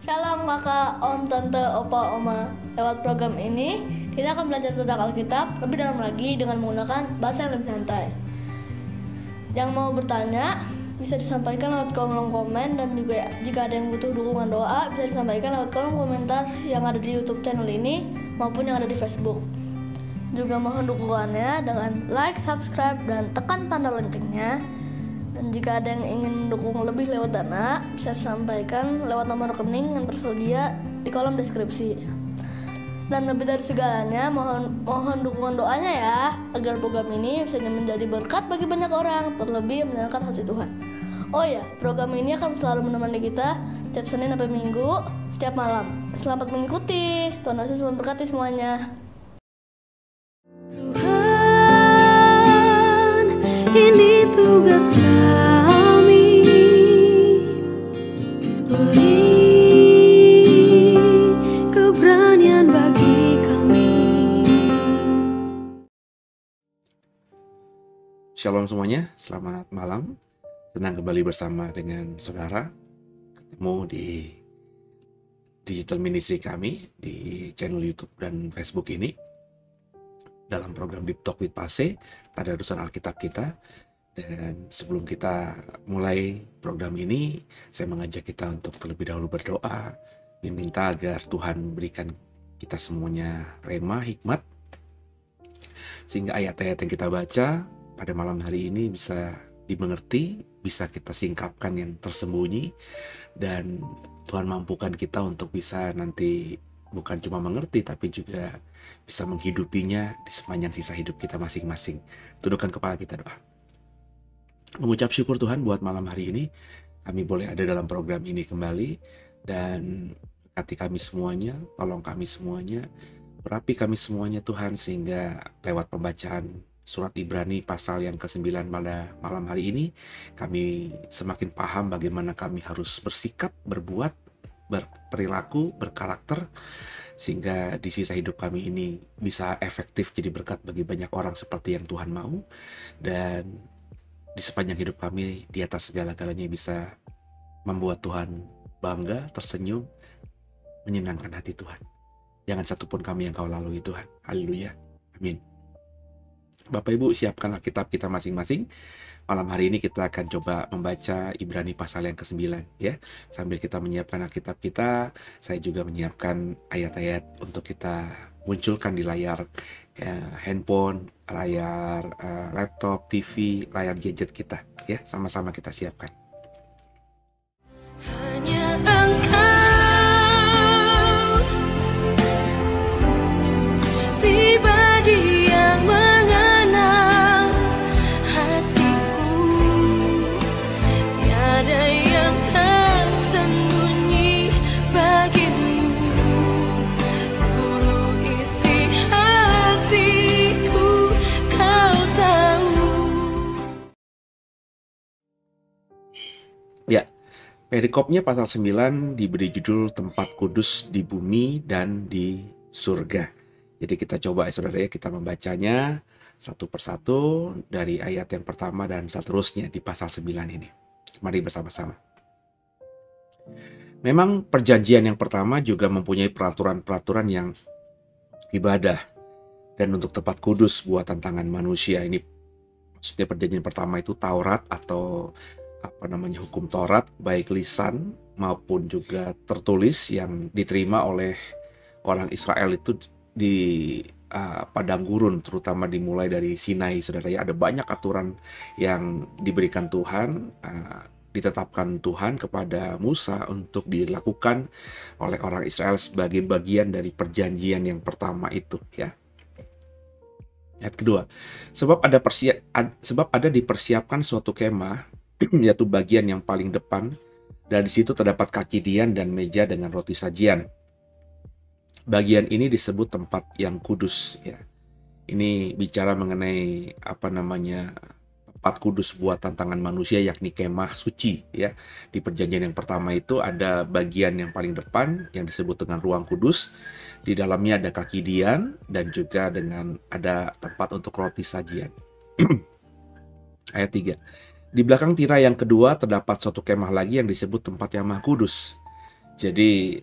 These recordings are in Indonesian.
Shalom kakak, om, tante, opa, oma. Lewat program ini, kita akan belajar tentang Alkitab lebih dalam lagi dengan menggunakan bahasa yang lebih santai. Yang mau bertanya, bisa disampaikan lewat kolom komen, dan juga jika ada yang butuh dukungan doa, bisa disampaikan lewat kolom komentar yang ada di YouTube channel ini maupun yang ada di Facebook. Juga mohon dukungannya dengan like, subscribe, dan tekan tanda loncengnya. Dan jika ada yang ingin mendukung lebih lewat dana, bisa disampaikan lewat nomor rekening yang tersedia di kolom deskripsi. Dan lebih dari segalanya, mohon dukungan doanya ya, agar program ini bisa menjadi berkat bagi banyak orang, terlebih menyenangkan hati Tuhan. Oh ya, program ini akan selalu menemani kita setiap Senin sampai Minggu, setiap malam. Selamat mengikuti, Tuhan Yesus memberkati semuanya. Tuhan, ini tugas kami, beri keberanian bagi kami. Shalom semuanya, selamat malam. Senang kembali bersama dengan saudara, ketemu di digital ministry kami di channel YouTube dan Facebook ini dalam program Deep Talk with Pase, Tadarusan Alkitab kita. Dan sebelum kita mulai program ini, saya mengajak kita untuk terlebih dahulu berdoa, meminta agar Tuhan berikan kita semuanya rema, hikmat, sehingga ayat-ayat yang kita baca pada malam hari ini bisa dimengerti, bisa kita singkapkan yang tersembunyi, dan Tuhan mampukan kita untuk bisa nanti bukan cuma mengerti, tapi juga bisa menghidupinya di sepanjang sisa hidup kita masing-masing. Tundukkan kepala kita, doa. Mengucap syukur Tuhan buat malam hari ini, kami boleh ada dalam program ini kembali, dan berkati kami semuanya, tolong kami semuanya, berapi kami semuanya Tuhan, sehingga lewat pembacaan surat Ibrani pasal yang ke-9 pada malam hari ini, kami semakin paham bagaimana kami harus bersikap, berbuat berperilaku, berkarakter, sehingga di sisa hidup kami ini bisa efektif jadi berkat bagi banyak orang seperti yang Tuhan mau, dan di sepanjang hidup kami di atas segala-galanya bisa membuat Tuhan bangga, tersenyum, menyenangkan hati Tuhan. Jangan satupun kami yang Kau lalui Tuhan. Haleluya. Amin. Bapak Ibu, siapkan Alkitab kita masing-masing. Malam hari ini kita akan coba membaca Ibrani pasal yang ke-9 ya. Sambil kita menyiapkan Alkitab kita, saya juga menyiapkan ayat-ayat untuk kita munculkan di layar handphone, layar laptop, TV, layar gadget kita ya. Sama-sama kita siapkan. Hanya Engkau pribadi yang mengenal hatiku, tiada yang tersembunyi bagimu, seluruh isi hatiku Kau tahu. Ya, perikopnya pasal 9 diberi judul tempat kudus di bumi dan di surga. Jadi kita coba saudara ya, kita membacanya satu persatu dari ayat yang pertama dan seterusnya di pasal 9 ini. Mari bersama-sama. Memang perjanjian yang pertama juga mempunyai peraturan-peraturan yang ibadah dan untuk tempat kudus buatan tangan manusia. Ini maksudnya perjanjian pertama itu Taurat atau hukum Taurat, baik lisan maupun juga tertulis yang diterima oleh orang Israel itu di padang gurun, terutama dimulai dari Sinai. Saudara ya, ada banyak aturan yang diberikan Tuhan, ditetapkan Tuhan kepada Musa untuk dilakukan oleh orang Israel sebagai bagian dari perjanjian yang pertama itu ya. Ayat kedua, sebab ada dipersiapkan suatu kemah, yaitu bagian yang paling depan, dan di situ terdapat kaki dian dan meja dengan roti sajian. Bagian ini disebut tempat yang kudus ya. Ini bicara mengenai tempat kudus buatan tangan manusia, yakni kemah suci ya. Di perjanjian yang pertama itu ada bagian yang paling depan yang disebut dengan ruang kudus. Di dalamnya ada kaki dian dan juga ada tempat untuk roti sajian. Ayat 3. Di belakang tirai yang kedua terdapat suatu kemah lagi yang disebut tempat yang maha kudus. Jadi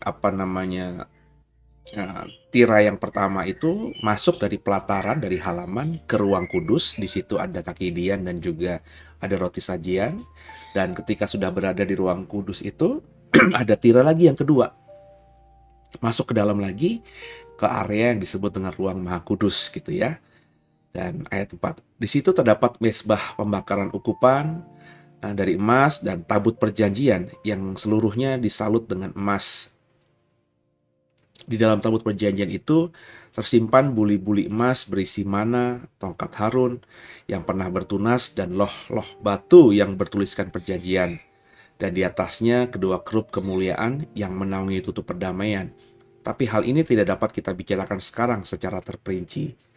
tirai yang pertama itu masuk dari pelataran, dari halaman ke ruang kudus. Di situ ada kaki dian dan juga ada roti sajian. Dan ketika sudah berada di ruang kudus itu ada tirai lagi yang kedua, masuk ke dalam lagi ke area yang disebut dengan ruang maha kudus gitu ya. Dan ayat 4, di situ terdapat mezbah pembakaran ukupan dari emas dan tabut perjanjian yang seluruhnya disalut dengan emas. Di dalam tabut perjanjian itu tersimpan buli-buli emas berisi mana, tongkat Harun yang pernah bertunas, dan loh-loh batu yang bertuliskan perjanjian. Dan di atasnya kedua kerup kemuliaan yang menaungi tutup perdamaian. Tapi hal ini tidak dapat kita bicarakan sekarang secara terperinci.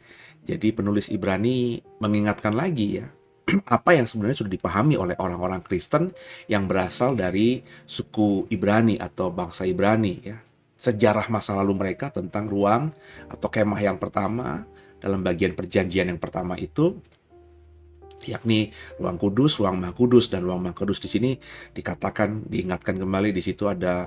Jadi penulis Ibrani mengingatkan lagi ya, apa yang sebenarnya sudah dipahami oleh orang-orang Kristen yang berasal dari suku Ibrani atau bangsa Ibrani ya. Sejarah masa lalu mereka tentang ruang atau kemah yang pertama dalam bagian perjanjian yang pertama itu, yakni ruang kudus, ruang maha kudus. Dan ruang maha kudus di sini diingatkan kembali, di situ ada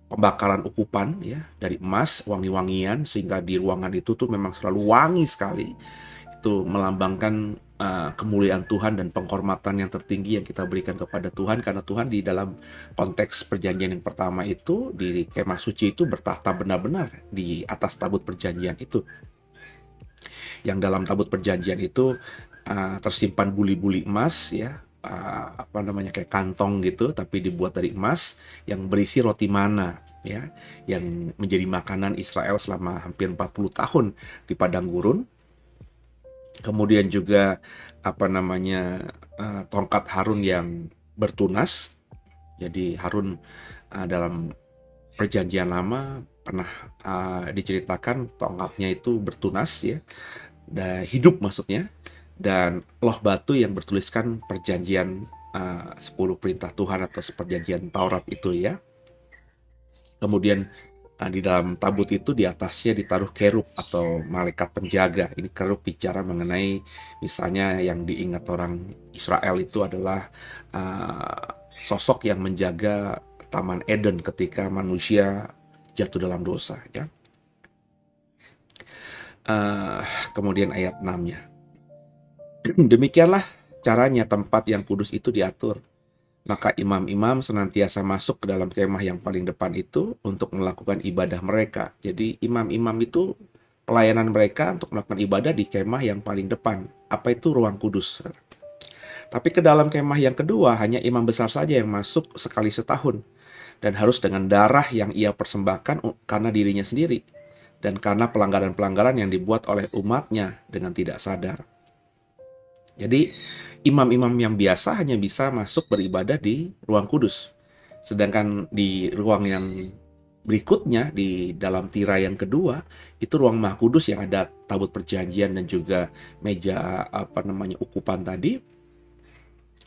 pembakaran ukupan ya dari emas, wangi-wangian, sehingga di ruangan itu tuh memang selalu wangi sekali. Itu melambangkan kemuliaan Tuhan dan penghormatan yang tertinggi yang kita berikan kepada Tuhan, karena Tuhan di dalam konteks perjanjian yang pertama itu di kemah suci itu bertahta benar-benar di atas tabut perjanjian itu. Yang dalam tabut perjanjian itu tersimpan buli-buli emas ya, kayak kantong gitu, tapi dibuat dari emas yang berisi roti mana ya, yang menjadi makanan Israel selama hampir 40 tahun di padang gurun. Kemudian juga tongkat Harun yang bertunas. Jadi Harun dalam perjanjian lama pernah diceritakan tongkatnya itu bertunas ya, dan hidup maksudnya. Dan loh batu yang bertuliskan perjanjian 10 perintah Tuhan atau perjanjian Taurat itu ya. Kemudian di dalam tabut itu di atasnya ditaruh kerub atau malaikat penjaga. Ini kerub bicara mengenai misalnya yang diingat orang Israel itu adalah sosok yang menjaga Taman Eden ketika manusia jatuh dalam dosa ya. Kemudian ayat 6-nya. Demikianlah caranya tempat yang kudus itu diatur. Maka imam-imam senantiasa masuk ke dalam kemah yang paling depan itu untuk melakukan ibadah mereka. Jadi imam-imam itu pelayanan mereka untuk melakukan ibadah di kemah yang paling depan. Apa itu ruang kudus? Tapi ke dalam kemah yang kedua hanya imam besar saja yang masuk sekali setahun. Dan harus dengan darah yang ia persembahkan karena dirinya sendiri. Dan karena pelanggaran-pelanggaran yang dibuat oleh umatnya dengan tidak sadar. Jadi imam-imam yang biasa hanya bisa masuk beribadah di ruang kudus. Sedangkan di ruang yang berikutnya, di dalam tirai yang kedua, itu ruang maha kudus yang ada tabut perjanjian dan juga meja ukupan tadi.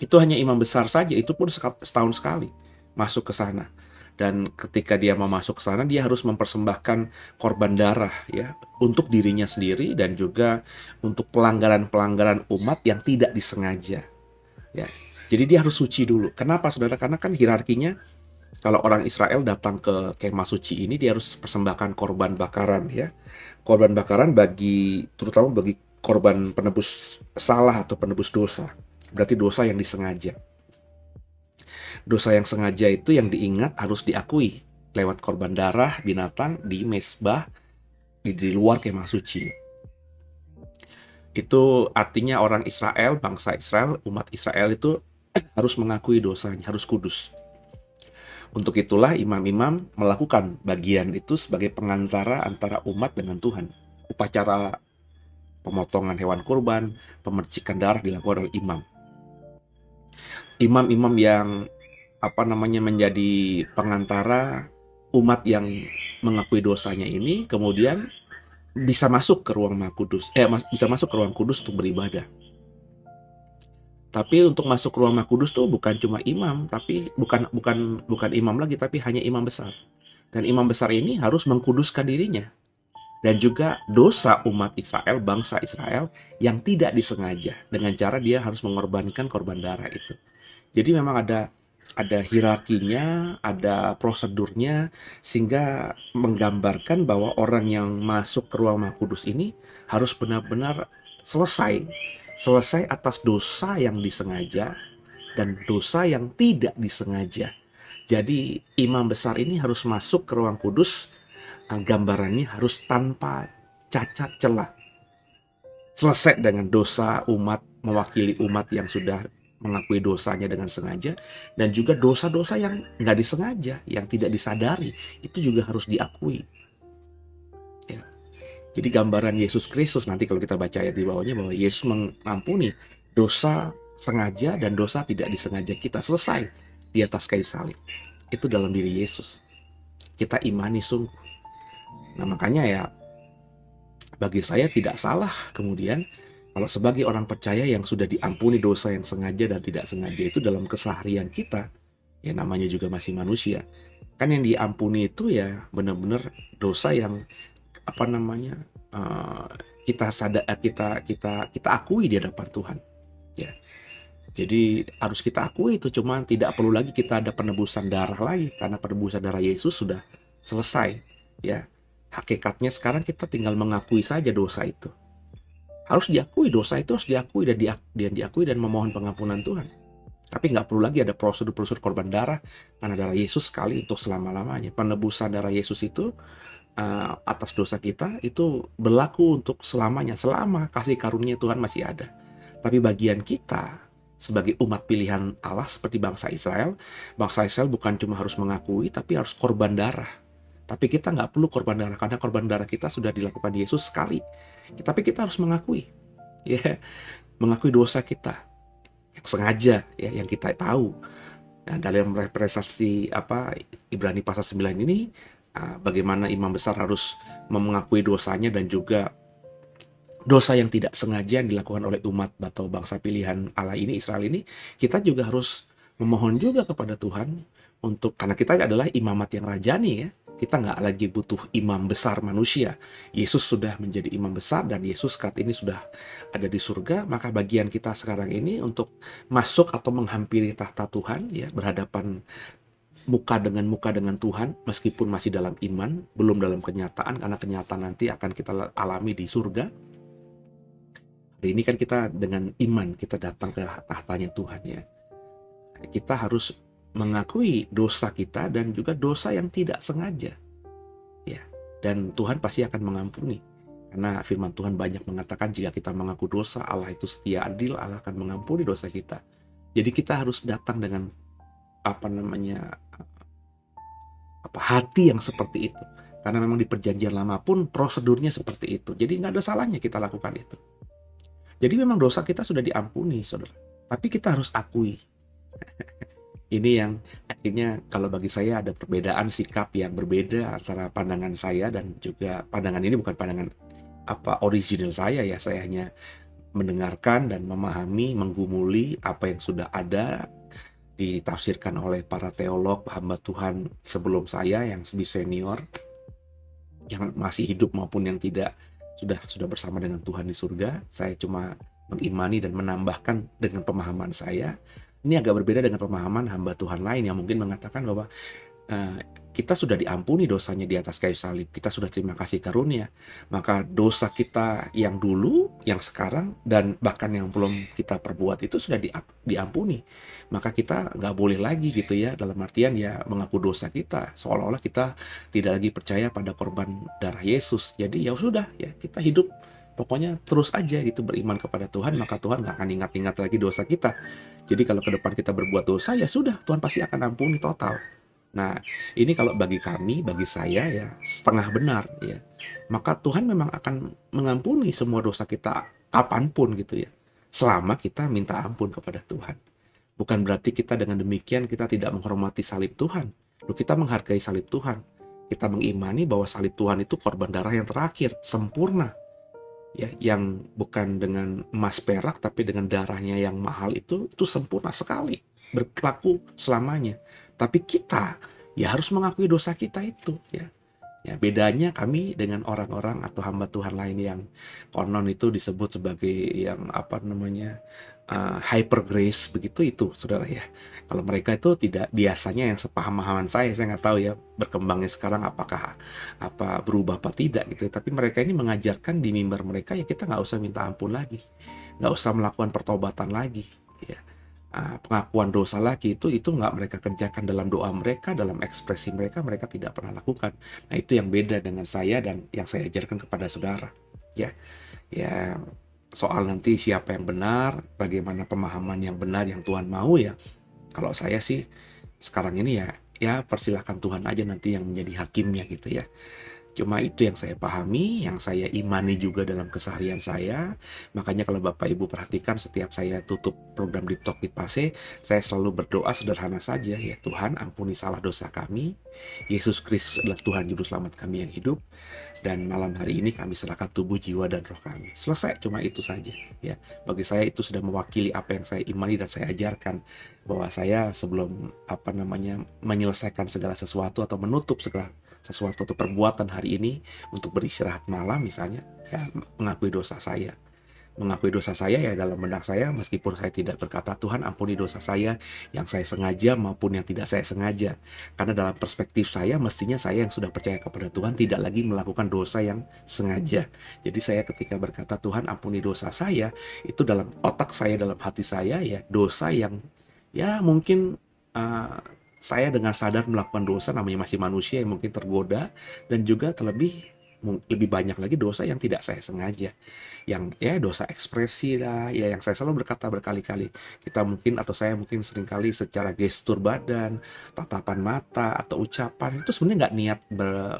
Itu hanya imam besar saja, itu pun setahun sekali masuk ke sana. Dan ketika dia mau masuk ke sana, dia harus mempersembahkan korban darah ya untuk dirinya sendiri dan juga untuk pelanggaran-pelanggaran umat yang tidak disengaja. Ya. Jadi dia harus suci dulu. Kenapa saudara? Karena kan hierarkinya kalau orang Israel datang ke kemah suci ini dia harus persembahkan korban bakaran ya. Korban bakaran terutama bagi korban penebus salah atau penebus dosa. Berarti dosa yang disengaja. Dosa yang sengaja itu yang diingat harus diakui lewat korban darah binatang di mezbah di luar kemah suci. Itu artinya orang Israel, bangsa Israel, umat Israel itu harus mengakui dosanya, harus kudus. Untuk itulah imam-imam melakukan bagian itu sebagai pengantara antara umat dengan Tuhan. Upacara pemotongan hewan kurban, pemercikan darah dilakukan oleh imam. Imam-imam yang menjadi pengantara umat yang mengakui dosanya ini kemudian bisa masuk ke ruang maha kudus, bisa masuk ke ruang kudus untuk beribadah. Tapi untuk masuk ke ruang maha kudus tuh bukan cuma imam, tapi bukan imam lagi, tapi hanya imam besar. Dan imam besar ini harus mengkuduskan dirinya dan juga dosa umat Israel, bangsa Israel yang tidak disengaja dengan cara dia harus mengorbankan korban darah itu. Jadi memang ada hierarkinya, ada prosedurnya, sehingga menggambarkan bahwa orang yang masuk ke ruang maha kudus ini harus benar-benar selesai atas dosa yang disengaja dan dosa yang tidak disengaja. Jadi imam besar ini harus masuk ke ruang kudus, gambarannya harus tanpa cacat celah. Selesai dengan dosa umat, mewakili umat yang sudah mengakui dosanya dengan sengaja, dan juga dosa-dosa yang nggak disengaja, yang tidak disadari, itu juga harus diakui. Ya. Jadi gambaran Yesus Kristus nanti kalau kita baca ayat di bawahnya bahwa Yesus mengampuni dosa sengaja dan dosa tidak disengaja kita, selesai di atas kayu salib. Itu dalam diri Yesus. Kita imani sungguh. Nah makanya ya bagi saya tidak salah kemudian kalau sebagai orang percaya yang sudah diampuni dosa yang sengaja dan tidak sengaja itu dalam keseharian kita, ya namanya juga masih manusia. Kan yang diampuni itu ya benar-benar dosa yang kita akui di hadapan Tuhan. Ya. Jadi harus kita akui itu, cuma tidak perlu lagi kita ada penebusan darah lagi karena penebusan darah Yesus sudah selesai. Ya. Hakikatnya sekarang kita tinggal mengakui saja dosa itu. Harus diakui, dosa itu harus diakui dan diakui dan memohon pengampunan Tuhan. Tapi nggak perlu lagi ada prosedur-prosedur korban darah karena darah Yesus sekali untuk selama-lamanya. Penebusan darah Yesus itu atas dosa kita itu berlaku untuk selamanya, selama kasih karunia Tuhan masih ada. Tapi bagian kita sebagai umat pilihan Allah seperti bangsa Israel bukan cuma harus mengakui tapi harus korban darah. Tapi kita nggak perlu korban darah karena korban darah kita sudah dilakukan Yesus sekali. Tapi kita harus mengakui, ya, mengakui dosa kita yang sengaja, ya, yang kita tahu. Nah, dalam representasi Ibrani pasal 9 ini, bagaimana imam besar harus mengakui dosanya dan juga dosa yang tidak sengaja yang dilakukan oleh umat atau bangsa pilihan Allah ini, Israel ini, kita juga harus memohon juga kepada Tuhan untuk, karena kita adalah imamat yang rajani ya. Kita nggak lagi butuh imam besar manusia. Yesus sudah menjadi imam besar dan Yesus saat ini sudah ada di surga. Maka bagian kita sekarang ini untuk masuk atau menghampiri tahta Tuhan, ya, berhadapan muka dengan Tuhan, meskipun masih dalam iman, belum dalam kenyataan, karena kenyataan nanti akan kita alami di surga. Hari ini kan kita dengan iman kita datang ke tahtanya Tuhan ya. Kita harus mengakui dosa kita dan juga dosa yang tidak sengaja. Ya. Dan Tuhan pasti akan mengampuni. Karena firman Tuhan banyak mengatakan jika kita mengaku dosa, Allah itu setia adil, Allah akan mengampuni dosa kita. Jadi kita harus datang dengan hati yang seperti itu. Karena memang di perjanjian lama pun prosedurnya seperti itu. Jadi nggak ada salahnya kita lakukan itu. Jadi memang dosa kita sudah diampuni, saudara. Tapi kita harus akui. Ini yang akhirnya kalau bagi saya ada perbedaan sikap yang berbeda antara pandangan saya dan juga pandangan ini bukan pandangan original saya ya. Saya hanya mendengarkan dan memahami, menggumuli apa yang sudah ada ditafsirkan oleh para teolog hamba Tuhan sebelum saya yang lebih senior, yang masih hidup maupun yang tidak, sudah bersama dengan Tuhan di surga. Saya cuma mengimani dan menambahkan dengan pemahaman saya. Ini agak berbeda dengan pemahaman hamba Tuhan lain yang mungkin mengatakan bahwa kita sudah diampuni dosanya di atas kayu salib. Kita sudah terima kasih karunia. Maka dosa kita yang dulu, yang sekarang, dan bahkan yang belum kita perbuat itu sudah diampuni. Maka kita nggak boleh lagi gitu ya, dalam artian ya mengaku dosa kita. Seolah-olah kita tidak lagi percaya pada korban darah Yesus. Jadi ya sudah ya, kita hidup pokoknya terus aja gitu beriman kepada Tuhan, maka Tuhan nggak akan ingat-ingat lagi dosa kita. Jadi kalau ke depan kita berbuat dosa, ya sudah, Tuhan pasti akan ampuni total. Nah, ini kalau bagi kami, bagi saya ya setengah benar ya. Maka Tuhan memang akan mengampuni semua dosa kita kapanpun gitu ya. Selama kita minta ampun kepada Tuhan. Bukan berarti kita dengan demikian kita tidak menghormati salib Tuhan. Loh, kita menghargai salib Tuhan. Kita mengimani bahwa salib Tuhan itu korban darah yang terakhir, sempurna. Ya, yang bukan dengan emas perak tapi dengan darahnya yang mahal itu sempurna sekali, berlaku selamanya. Tapi kita ya harus mengakui dosa kita itu ya. Ya, bedanya kami dengan orang-orang atau hamba Tuhan lain yang konon itu disebut sebagai yang hyper grace begitu itu, saudara ya. Kalau mereka itu tidak biasanya yang sepaham-pahaman saya nggak tahu ya berkembangnya sekarang apakah berubah apa tidak gitu. Tapi mereka ini mengajarkan di mimbar mereka ya kita nggak usah minta ampun lagi, nggak usah melakukan pertobatan lagi. Ya. Pengakuan dosa lagi itu nggak mereka kerjakan dalam doa mereka, dalam ekspresi mereka tidak pernah lakukan. Nah itu yang beda dengan saya dan yang saya ajarkan kepada saudara. Ya. Soal nanti siapa yang benar, bagaimana pemahaman yang benar yang Tuhan mau ya. Kalau saya sih sekarang ini ya persilahkan Tuhan aja nanti yang menjadi hakimnya gitu ya. Cuma itu yang saya pahami, yang saya imani juga dalam keseharian saya. Makanya kalau Bapak Ibu perhatikan setiap saya tutup program Deep Talk with Pase, saya selalu berdoa sederhana saja ya, Tuhan ampuni salah dosa kami. Yesus Kristus adalah Tuhan Juru Selamat kami yang hidup. Dan malam hari ini kami serahkan tubuh, jiwa, dan roh kami. Selesai, cuma itu saja. Ya, bagi saya itu sudah mewakili apa yang saya imani dan saya ajarkan. Bahwa saya sebelum menyelesaikan segala sesuatu atau menutup segala sesuatu atau perbuatan hari ini untuk beristirahat malam misalnya, ya mengakui dosa saya. Mengakui dosa saya ya dalam benak saya, meskipun saya tidak berkata Tuhan ampuni dosa saya yang saya sengaja maupun yang tidak saya sengaja. Karena dalam perspektif saya mestinya saya yang sudah percaya kepada Tuhan tidak lagi melakukan dosa yang sengaja. Jadi saya ketika berkata Tuhan ampuni dosa saya, itu dalam otak saya, dalam hati saya ya dosa yang ya mungkin saya dengan sadar melakukan dosa, namanya masih manusia yang mungkin tergoda, dan juga lebih banyak lagi dosa yang tidak saya sengaja, yang ya dosa ekspresi lah ya, yang saya selalu berkata berkali-kali, kita mungkin atau saya mungkin seringkali secara gestur badan, tatapan mata atau ucapan itu sebenarnya nggak niat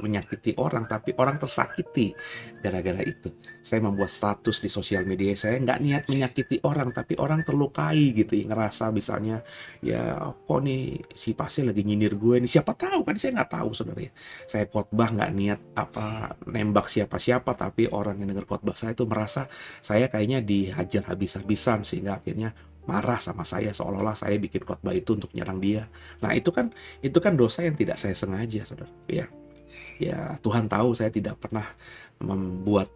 menyakiti orang, tapi orang tersakiti gara-gara itu. Saya membuat status di sosial media, saya nggak niat menyakiti orang, tapi orang terlukai gitu ya, ngerasa misalnya ya kok nih si Pase lagi nyindir gue nih, siapa tahu kan, saya nggak tahu saudara ya. Saya khotbah nggak niat nembak siapa-siapa, tapi orang yang dengar khotbah saya itu merasa saya kayaknya dihajar habis-habisan, sehingga akhirnya marah sama saya, seolah-olah saya bikin khotbah itu untuk nyerang dia. Nah, itu kan dosa yang tidak saya sengaja, saudara. Ya Tuhan tahu saya tidak pernah membuat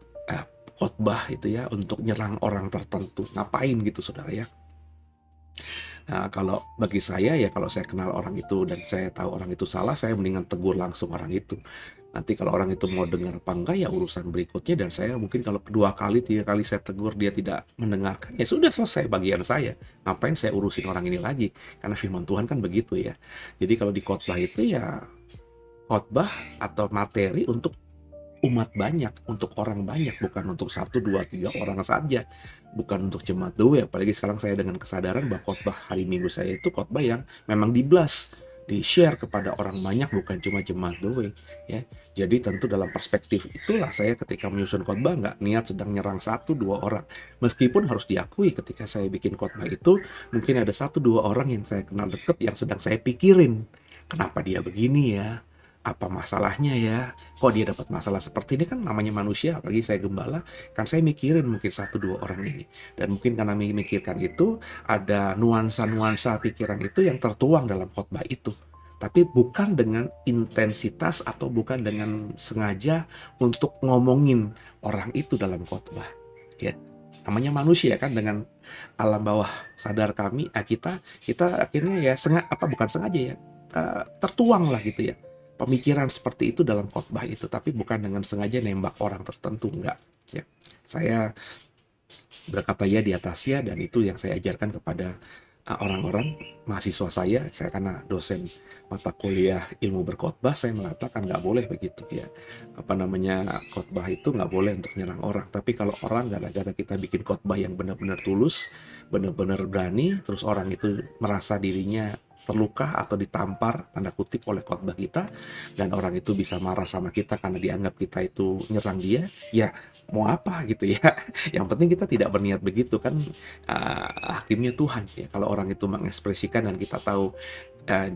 khotbah itu ya untuk nyerang orang tertentu. Ngapain gitu, saudara ya? Nah, kalau bagi saya ya, kalau saya kenal orang itu dan saya tahu orang itu salah, saya mendingan tegur langsung orang itu. Nanti kalau orang itu mau dengar apa enggak ya urusan berikutnya, dan saya mungkin kalau kedua kali, tiga kali saya tegur dia tidak mendengarkan, ya sudah selesai bagian saya. Ngapain saya urusin orang ini lagi? Karena firman Tuhan kan begitu ya. Jadi kalau di khotbah itu ya khotbah atau materi untuk umat banyak, untuk orang banyak, bukan untuk 1, 2, 3 orang saja, bukan untuk jemaat doa. Apalagi sekarang saya dengan kesadaran bahwa khotbah hari Minggu saya itu khotbah yang memang di-share kepada orang banyak, bukan cuma jemaat doa ya. Jadi tentu dalam perspektif itulah saya ketika menyusun khotbah nggak niat sedang nyerang 1, 2 orang. Meskipun harus diakui ketika saya bikin khotbah itu mungkin ada 1, 2 orang yang saya kenal deket yang sedang saya pikirin, kenapa dia begini ya, apa masalahnya ya, kok dia dapat masalah seperti ini. Kan namanya manusia, apalagi saya gembala, kan saya mikirin mungkin 1, 2 orang ini. Dan mungkin karena memikirkan itu, ada nuansa-nuansa pikiran itu yang tertuang dalam khotbah itu. Tapi bukan dengan intensitas atau bukan dengan sengaja untuk ngomongin orang itu dalam khotbah ya. Namanya manusia kan, dengan alam bawah sadar kami, kita akhirnya ya bukan sengaja ya, tertuang lah gitu ya pemikiran seperti itu dalam khotbah itu, tapi bukan dengan sengaja nembak orang tertentu, enggak ya. Saya berkata ya di atasnya, dan itu yang saya ajarkan kepada orang-orang mahasiswa saya karena dosen mata kuliah ilmu berkhotbah, saya mengatakan nggak boleh begitu ya. Khotbah itu nggak boleh untuk nyerang orang. Tapi kalau orang gara-gara kita bikin khotbah yang benar-benar tulus, benar-benar berani, terus orang itu merasa dirinya terluka atau ditampar tanda kutip oleh khotbah kita, dan orang itu bisa marah sama kita karena dianggap kita itu nyerang dia, ya mau apa gitu ya. Yang penting kita tidak berniat begitu kan, hakimnya Tuhan ya. Kalau orang itu mengekspresikan dan kita tahu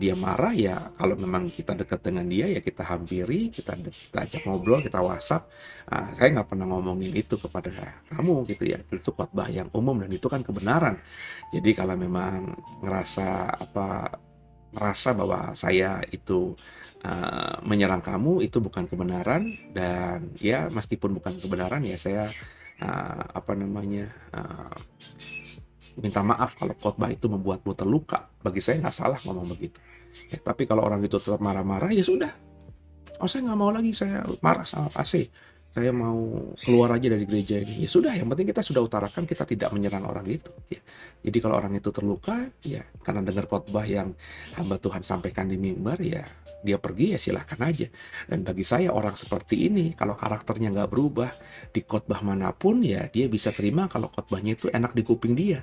dia marah, ya kalau memang kita dekat dengan dia ya kita hampiri, kita ajak ngobrol, kita WhatsApp. Saya nggak pernah ngomongin itu kepada kamu gitu ya, itu khotbah yang umum dan itu kan kebenaran. Jadi kalau memang merasa bahwa saya itu menyerang kamu, itu bukan kebenaran, dan ya meskipun bukan kebenaran ya saya minta maaf kalau khotbah itu membuatmu terluka. Bagi saya nggak salah ngomong begitu ya. Tapi kalau orang itu tetap marah-marah, ya sudah, saya nggak mau lagi, saya marah sama pastor, saya mau keluar aja dari gereja ini, ya sudah. Yang penting kita sudah utarakan kita tidak menyerang orang itu ya. Jadi kalau orang itu terluka ya karena dengar khotbah yang hamba Tuhan sampaikan di mimbar, ya dia pergi, ya silahkan aja. Dan bagi saya orang seperti ini kalau karakternya nggak berubah di khotbah manapun, ya dia bisa terima kalau khotbahnya itu enak di kuping dia.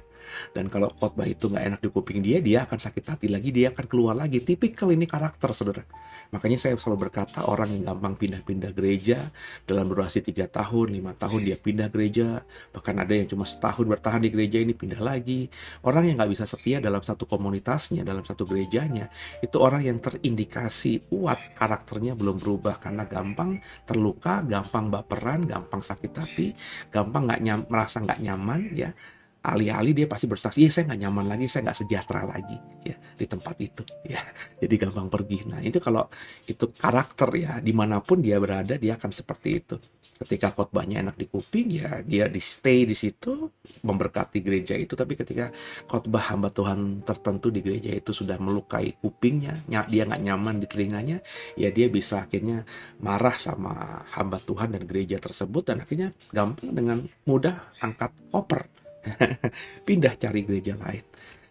Dan kalau khotbah itu nggak enak di kuping dia akan sakit hati lagi, dia akan keluar lagi. Tipikal ini karakter, saudara. Makanya saya selalu berkata, orang yang gampang pindah-pindah gereja dalam durasi 3 tahun, 5 tahun dia pindah gereja, bahkan ada yang cuma setahun bertahan di gereja ini pindah lagi. Orang yang nggak bisa setia dalam satu komunitasnya, dalam satu gerejanya, itu orang yang terindikasi kuat karakternya belum berubah, karena gampang terluka, gampang baperan, gampang sakit hati, gampang merasa nggak nyaman ya. Alih-alih dia pasti bersaksi, ya saya nggak nyaman lagi, saya nggak sejahtera lagi ya di tempat itu ya. Jadi gampang pergi. Nah itu kalau itu karakter ya, dimanapun dia berada dia akan seperti itu. Ketika khotbahnya enak di kuping, ya dia di stay di situ memberkati gereja itu. Tapi ketika khotbah hamba Tuhan tertentu di gereja itu sudah melukai kupingnya, dia nggak nyaman di telinganya, ya dia bisa akhirnya marah sama hamba Tuhan dan gereja tersebut, dan akhirnya gampang dengan mudah angkat koper pindah cari gereja lain.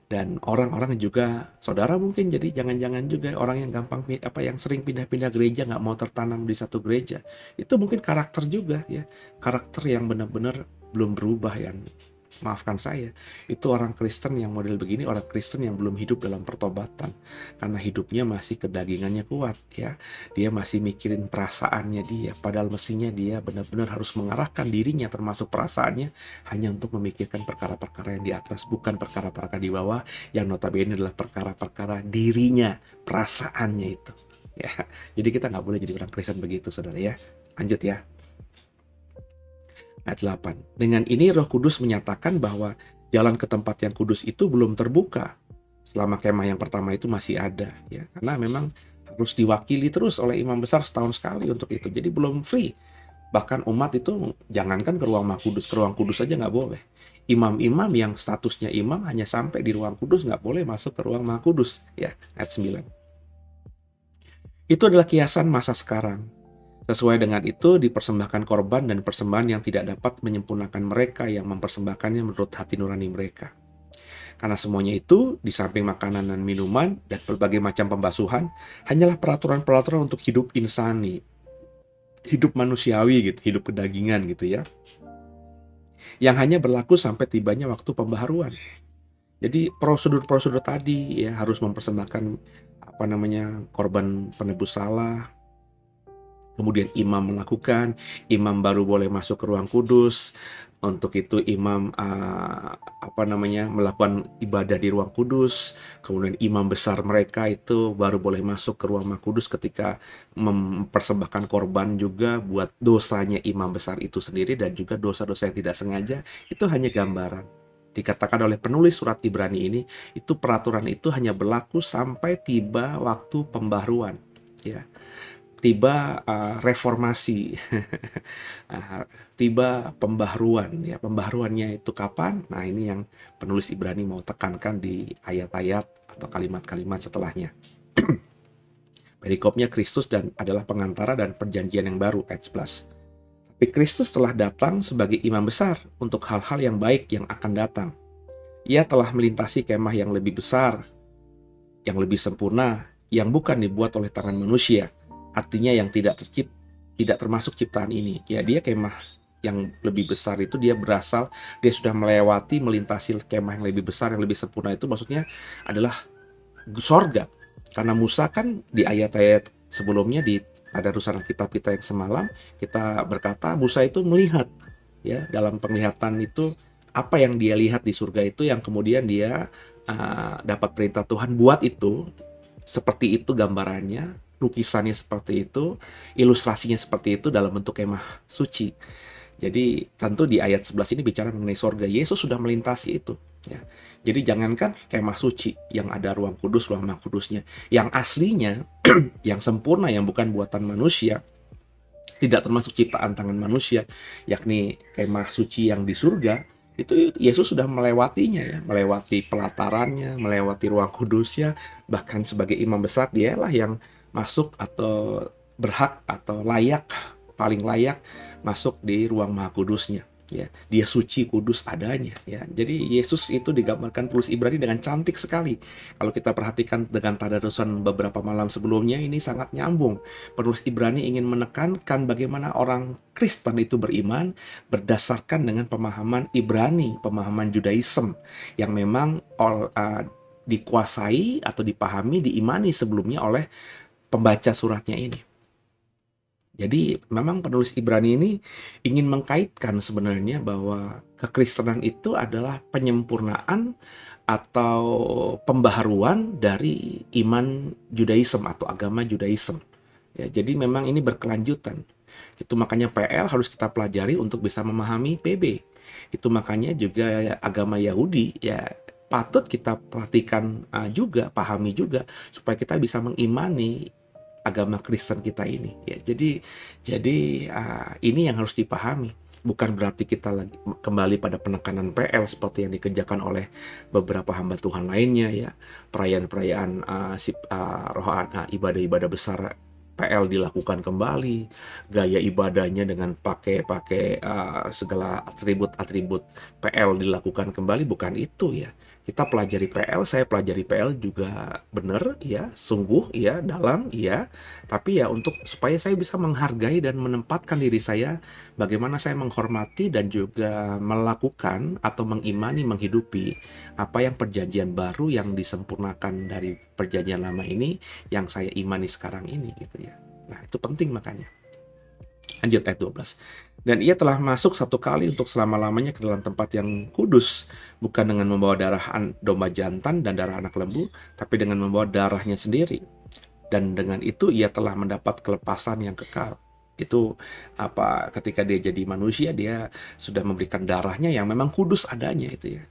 Dan orang-orang juga, saudara mungkin jadi jangan-jangan juga orang yang gampang yang sering pindah-pindah gereja, nggak mau tertanam di satu gereja, itu mungkin karakter juga ya, karakter yang benar-benar belum berubah. Yang maafkan saya, itu orang Kristen yang model begini, orang Kristen yang belum hidup dalam pertobatan, karena hidupnya masih kedagingannya kuat ya. Dia masih mikirin perasaannya dia, padahal mestinya dia benar-benar harus mengarahkan dirinya termasuk perasaannya hanya untuk memikirkan perkara-perkara yang di atas, bukan perkara-perkara di bawah yang notabene adalah perkara-perkara dirinya, perasaannya itu ya. Jadi kita nggak boleh jadi orang Kristen begitu, saudara ya. Lanjut ya. Ayat 8. Dengan ini Roh Kudus menyatakan bahwa jalan ke tempat yang kudus itu belum terbuka selama kemah yang pertama itu masih ada, ya. Karena memang harus diwakili terus oleh imam besar setahun sekali untuk itu. Jadi belum free. Bahkan umat itu jangankan ke ruang kudus aja nggak boleh. Imam-imam yang statusnya imam hanya sampai di ruang kudus, nggak boleh masuk ke ruang maha kudus, ya. Ayat 9. Itu adalah kiasan masa sekarang. Sesuai dengan itu dipersembahkan korban dan persembahan yang tidak dapat menyempurnakan mereka yang mempersembahkannya menurut hati nurani mereka. Karena semuanya itu, di samping makanan dan minuman dan berbagai macam pembasuhan, hanyalah peraturan-peraturan untuk hidup insani, hidup manusiawi gitu, hidup kedagingan gitu ya, yang hanya berlaku sampai tibanya waktu pembaharuan. Jadi prosedur-prosedur tadi ya harus mempersembahkan korban penebus salah. Kemudian imam melakukan, imam baru boleh masuk ke ruang kudus. Untuk itu imam melakukan ibadah di ruang kudus. Kemudian imam besar mereka itu baru boleh masuk ke ruang maha kudus ketika mempersembahkan korban juga buat dosanya imam besar itu sendiri dan juga dosa-dosa yang tidak sengaja. Itu hanya gambaran. Dikatakan oleh penulis surat Ibrani ini, itu peraturan itu hanya berlaku sampai tiba waktu pembaharuan, ya. Tiba reformasi, tiba pembaharuan, ya. Pembaharuannya itu kapan? Nah, ini yang penulis Ibrani mau tekankan di ayat-ayat atau kalimat-kalimat setelahnya. Perikopnya Kristus dan adalah pengantara dan perjanjian yang baru, ayat 11. Tapi Kristus telah datang sebagai imam besar untuk hal-hal yang baik yang akan datang. Ia telah melintasi kemah yang lebih besar, yang lebih sempurna, yang bukan dibuat oleh tangan manusia. Artinya yang tidak termasuk ciptaan ini. Ya, dia kemah yang lebih besar itu dia sudah melintasi kemah yang lebih besar, yang lebih sempurna itu maksudnya adalah sorga. Karena Musa kan di ayat-ayat sebelumnya pada rusakan kitab kita yang semalam kita berkata Musa itu melihat, ya, dalam penglihatan itu apa yang dia lihat di surga itu yang kemudian dia dapat perintah Tuhan buat itu seperti itu gambarannya, lukisannya seperti itu, ilustrasinya seperti itu dalam bentuk kemah suci. Jadi tentu di ayat 11 ini bicara mengenai sorga. Yesus sudah melintasi itu, ya. Jadi jangankan kemah suci yang ada ruang kudus, ruang maha kudusnya, yang aslinya, yang sempurna, yang bukan buatan manusia, tidak termasuk ciptaan tangan manusia, yakni kemah suci yang di surga, itu Yesus sudah melewatinya, ya, melewati pelatarannya, melewati ruang kudusnya, bahkan sebagai imam besar dialah yang masuk atau berhak atau layak, paling layak masuk di ruang maha kudusnya, ya. Dia suci kudus adanya, ya. Jadi Yesus itu digambarkan penulis Ibrani dengan cantik sekali. Kalau kita perhatikan dengan tadarusan beberapa malam sebelumnya, ini sangat nyambung. Penulis Ibrani ingin menekankan bagaimana orang Kristen itu beriman berdasarkan dengan pemahaman Ibrani, pemahaman Judaism yang memang dikuasai atau dipahami, diimani sebelumnya oleh pembaca suratnya ini. Jadi memang penulis Ibrani ini ingin mengkaitkan sebenarnya bahwa kekristenan itu adalah penyempurnaan atau pembaharuan dari iman Judaism atau agama Judaism. Ya, jadi memang ini berkelanjutan. Itu makanya PL harus kita pelajari untuk bisa memahami PB. Itu makanya juga agama Yahudi ya patut kita perhatikan juga, pahami juga supaya kita bisa mengimani agama Kristen kita ini, ya. Jadi ini yang harus dipahami. Bukan berarti kita lagi kembali pada penekanan PL seperti yang dikerjakan oleh beberapa hamba Tuhan lainnya, ya. Perayaan-perayaan ibadah-ibadah besar PL dilakukan kembali, gaya ibadahnya dengan pakai segala atribut-atribut PL dilakukan kembali, bukan itu, ya. Kita pelajari PL, saya pelajari PL juga benar, ya, sungguh, ya, dalam, ya. Tapi ya untuk supaya saya bisa menghargai dan menempatkan diri saya, bagaimana saya menghormati dan juga melakukan atau mengimani, menghidupi apa yang perjanjian baru yang disempurnakan dari perjanjian lama ini, yang saya imani sekarang ini, gitu, ya. Nah, itu penting makanya. Lanjut ayat 12. Dan ia telah masuk satu kali untuk selama-lamanya ke dalam tempat yang kudus, bukan dengan membawa darah domba jantan dan darah anak lembu, tapi dengan membawa darahnya sendiri. Dan dengan itu ia telah mendapat kelepasan yang kekal. Itu ketika dia jadi manusia, dia sudah memberikan darahnya yang memang kudus adanya itu ya.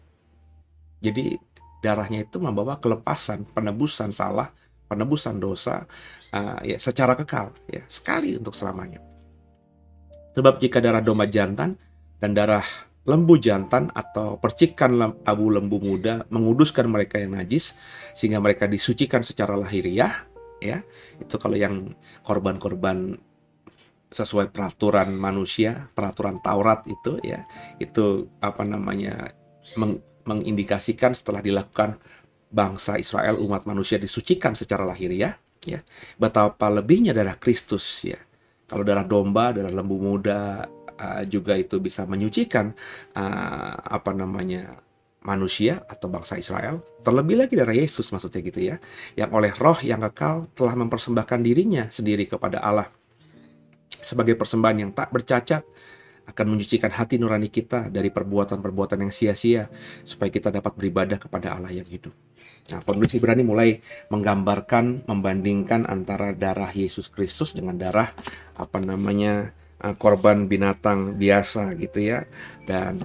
Jadi darahnya itu membawa kelepasan, penebusan salah, penebusan dosa ya secara kekal ya, sekali untuk selamanya. Sebab jika darah domba jantan dan darah lembu jantan atau percikan abu lembu muda menguduskan mereka yang najis sehingga mereka disucikan secara lahiriah ya, itu kalau yang korban-korban sesuai peraturan manusia, peraturan Taurat itu ya, itu mengindikasikan setelah dilakukan bangsa Israel, umat manusia disucikan secara lahiriah ya, betapa lebihnya darah Kristus ya. Kalau darah domba, darah lembu muda juga itu bisa menyucikan manusia atau bangsa Israel. Terlebih lagi darah Yesus maksudnya gitu ya, yang oleh roh yang kekal telah mempersembahkan dirinya sendiri kepada Allah sebagai persembahan yang tak bercacat, akan menyucikan hati nurani kita dari perbuatan-perbuatan yang sia-sia supaya kita dapat beribadah kepada Allah yang hidup. Nah, penulis Ibrani mulai menggambarkan, membandingkan antara darah Yesus Kristus dengan darah korban binatang biasa gitu ya. Dan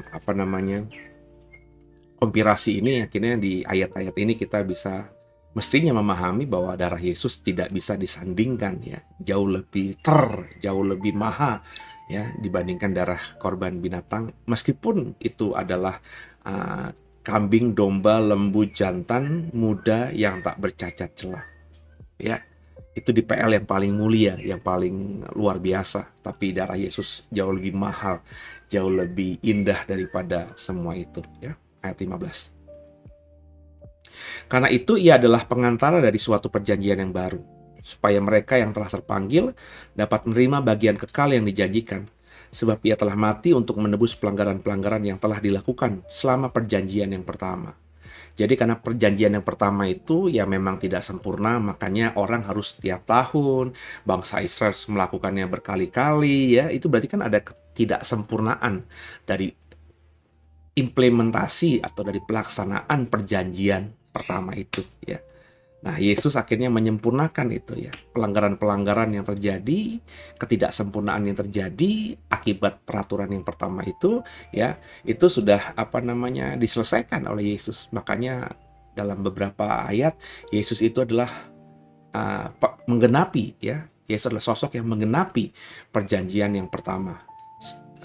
kompirasi ini akhirnya di ayat-ayat ini kita bisa mestinya memahami bahwa darah Yesus tidak bisa disandingkan ya, jauh lebih maha ya dibandingkan darah korban binatang, meskipun itu adalah kambing, domba, lembu jantan muda yang tak bercacat celah ya. Itu di PL yang paling mulia, yang paling luar biasa. Tapi darah Yesus jauh lebih mahal, jauh lebih indah daripada semua itu ya. Ayat 15. Karena itu ia adalah pengantara dari suatu perjanjian yang baru, supaya mereka yang telah terpanggil dapat menerima bagian kekal yang dijanjikan. Sebab ia telah mati untuk menebus pelanggaran-pelanggaran yang telah dilakukan selama perjanjian yang pertama. Jadi karena perjanjian yang pertama itu ya memang tidak sempurna, makanya orang harus setiap tahun, bangsa Israel melakukannya berkali-kali ya. Itu berarti kan ada ketidaksempurnaan dari implementasi atau dari pelaksanaan perjanjian pertama itu ya. Nah, Yesus akhirnya menyempurnakan itu ya. Pelanggaran-pelanggaran yang terjadi, ketidaksempurnaan yang terjadi akibat peraturan yang pertama itu ya, itu sudah diselesaikan oleh Yesus. Makanya dalam beberapa ayat Yesus itu adalah menggenapi ya. Yesus adalah sosok yang menggenapi perjanjian yang pertama.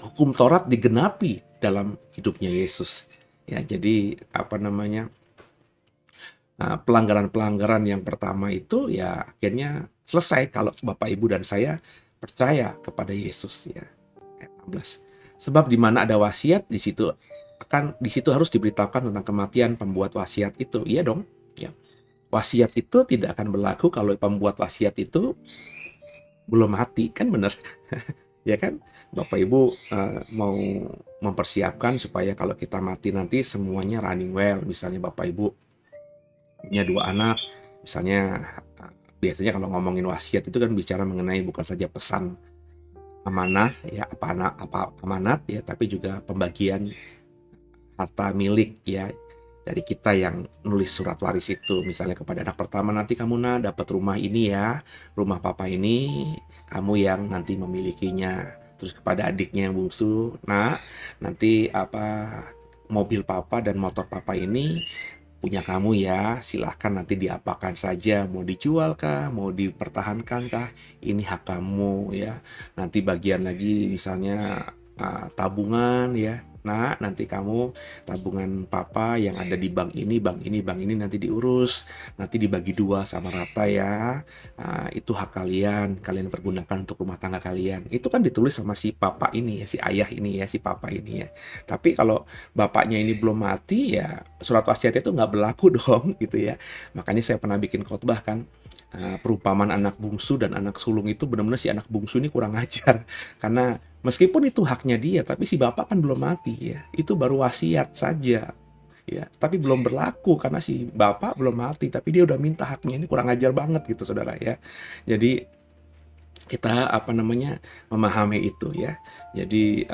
Hukum Taurat digenapi dalam hidupnya Yesus. Ya, jadi pelanggaran-pelanggaran yang pertama itu ya akhirnya selesai kalau Bapak Ibu dan saya percaya kepada Yesus ya. Ayat 16. Sebab di mana ada wasiat, di situ harus diberitakan tentang kematian pembuat wasiat itu. Iya dong, ya. Wasiat itu tidak akan berlaku kalau pembuat wasiat itu belum mati, kan benar. Ya kan? Bapak Ibu mau mempersiapkan supaya kalau kita mati nanti semuanya running well. Misalnya Bapak Ibu punya 2 anak, misalnya biasanya kalau ngomongin wasiat itu kan bicara mengenai bukan saja pesan amanah ya, apa amanat ya, tapi juga pembagian harta milik ya dari kita yang nulis surat waris itu. Misalnya kepada anak pertama, nanti kamu dapat rumah ini ya, rumah papa ini kamu yang nanti memilikinya. Terus kepada adiknya yang bungsu, nanti mobil papa dan motor papa ini punya kamu ya, silahkan nanti diapakan saja, mau dijual kah, mau dipertahankan kah, ini hak kamu ya. Nanti bagian lagi misalnya tabungan ya, nanti kamu tabungan papa yang ada di bank ini nanti diurus, nanti dibagi 2 sama rata ya. Itu hak kalian pergunakan untuk rumah tangga kalian. Itu kan ditulis sama si papa ini ya, si ayah ini ya, si papa ini ya. Tapi kalau bapaknya ini belum mati ya, surat wasiat itu nggak berlaku dong gitu ya. Makanya saya pernah bikin khotbah kan, perumpamaan anak bungsu dan anak sulung itu benar-benar si anak bungsu ini kurang ajar. Karena meskipun itu haknya dia, tapi si bapak kan belum mati ya. Itu baru wasiat saja ya, tapi belum berlaku karena si bapak belum mati, tapi dia udah minta haknya. Ini kurang ajar banget gitu saudara ya. Jadi kita memahami itu ya. Jadi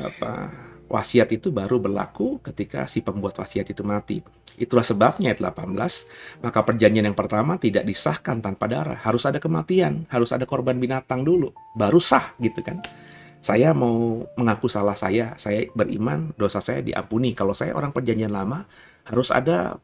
Wasiat itu baru berlaku ketika si pembuat wasiat itu mati. Itulah sebabnya ayat 18, maka perjanjian yang pertama tidak disahkan tanpa darah. Harus ada kematian, harus ada korban binatang dulu, baru sah gitu kan. Saya mau mengaku salah saya beriman, dosa saya diampuni. Kalau saya orang perjanjian lama, harus ada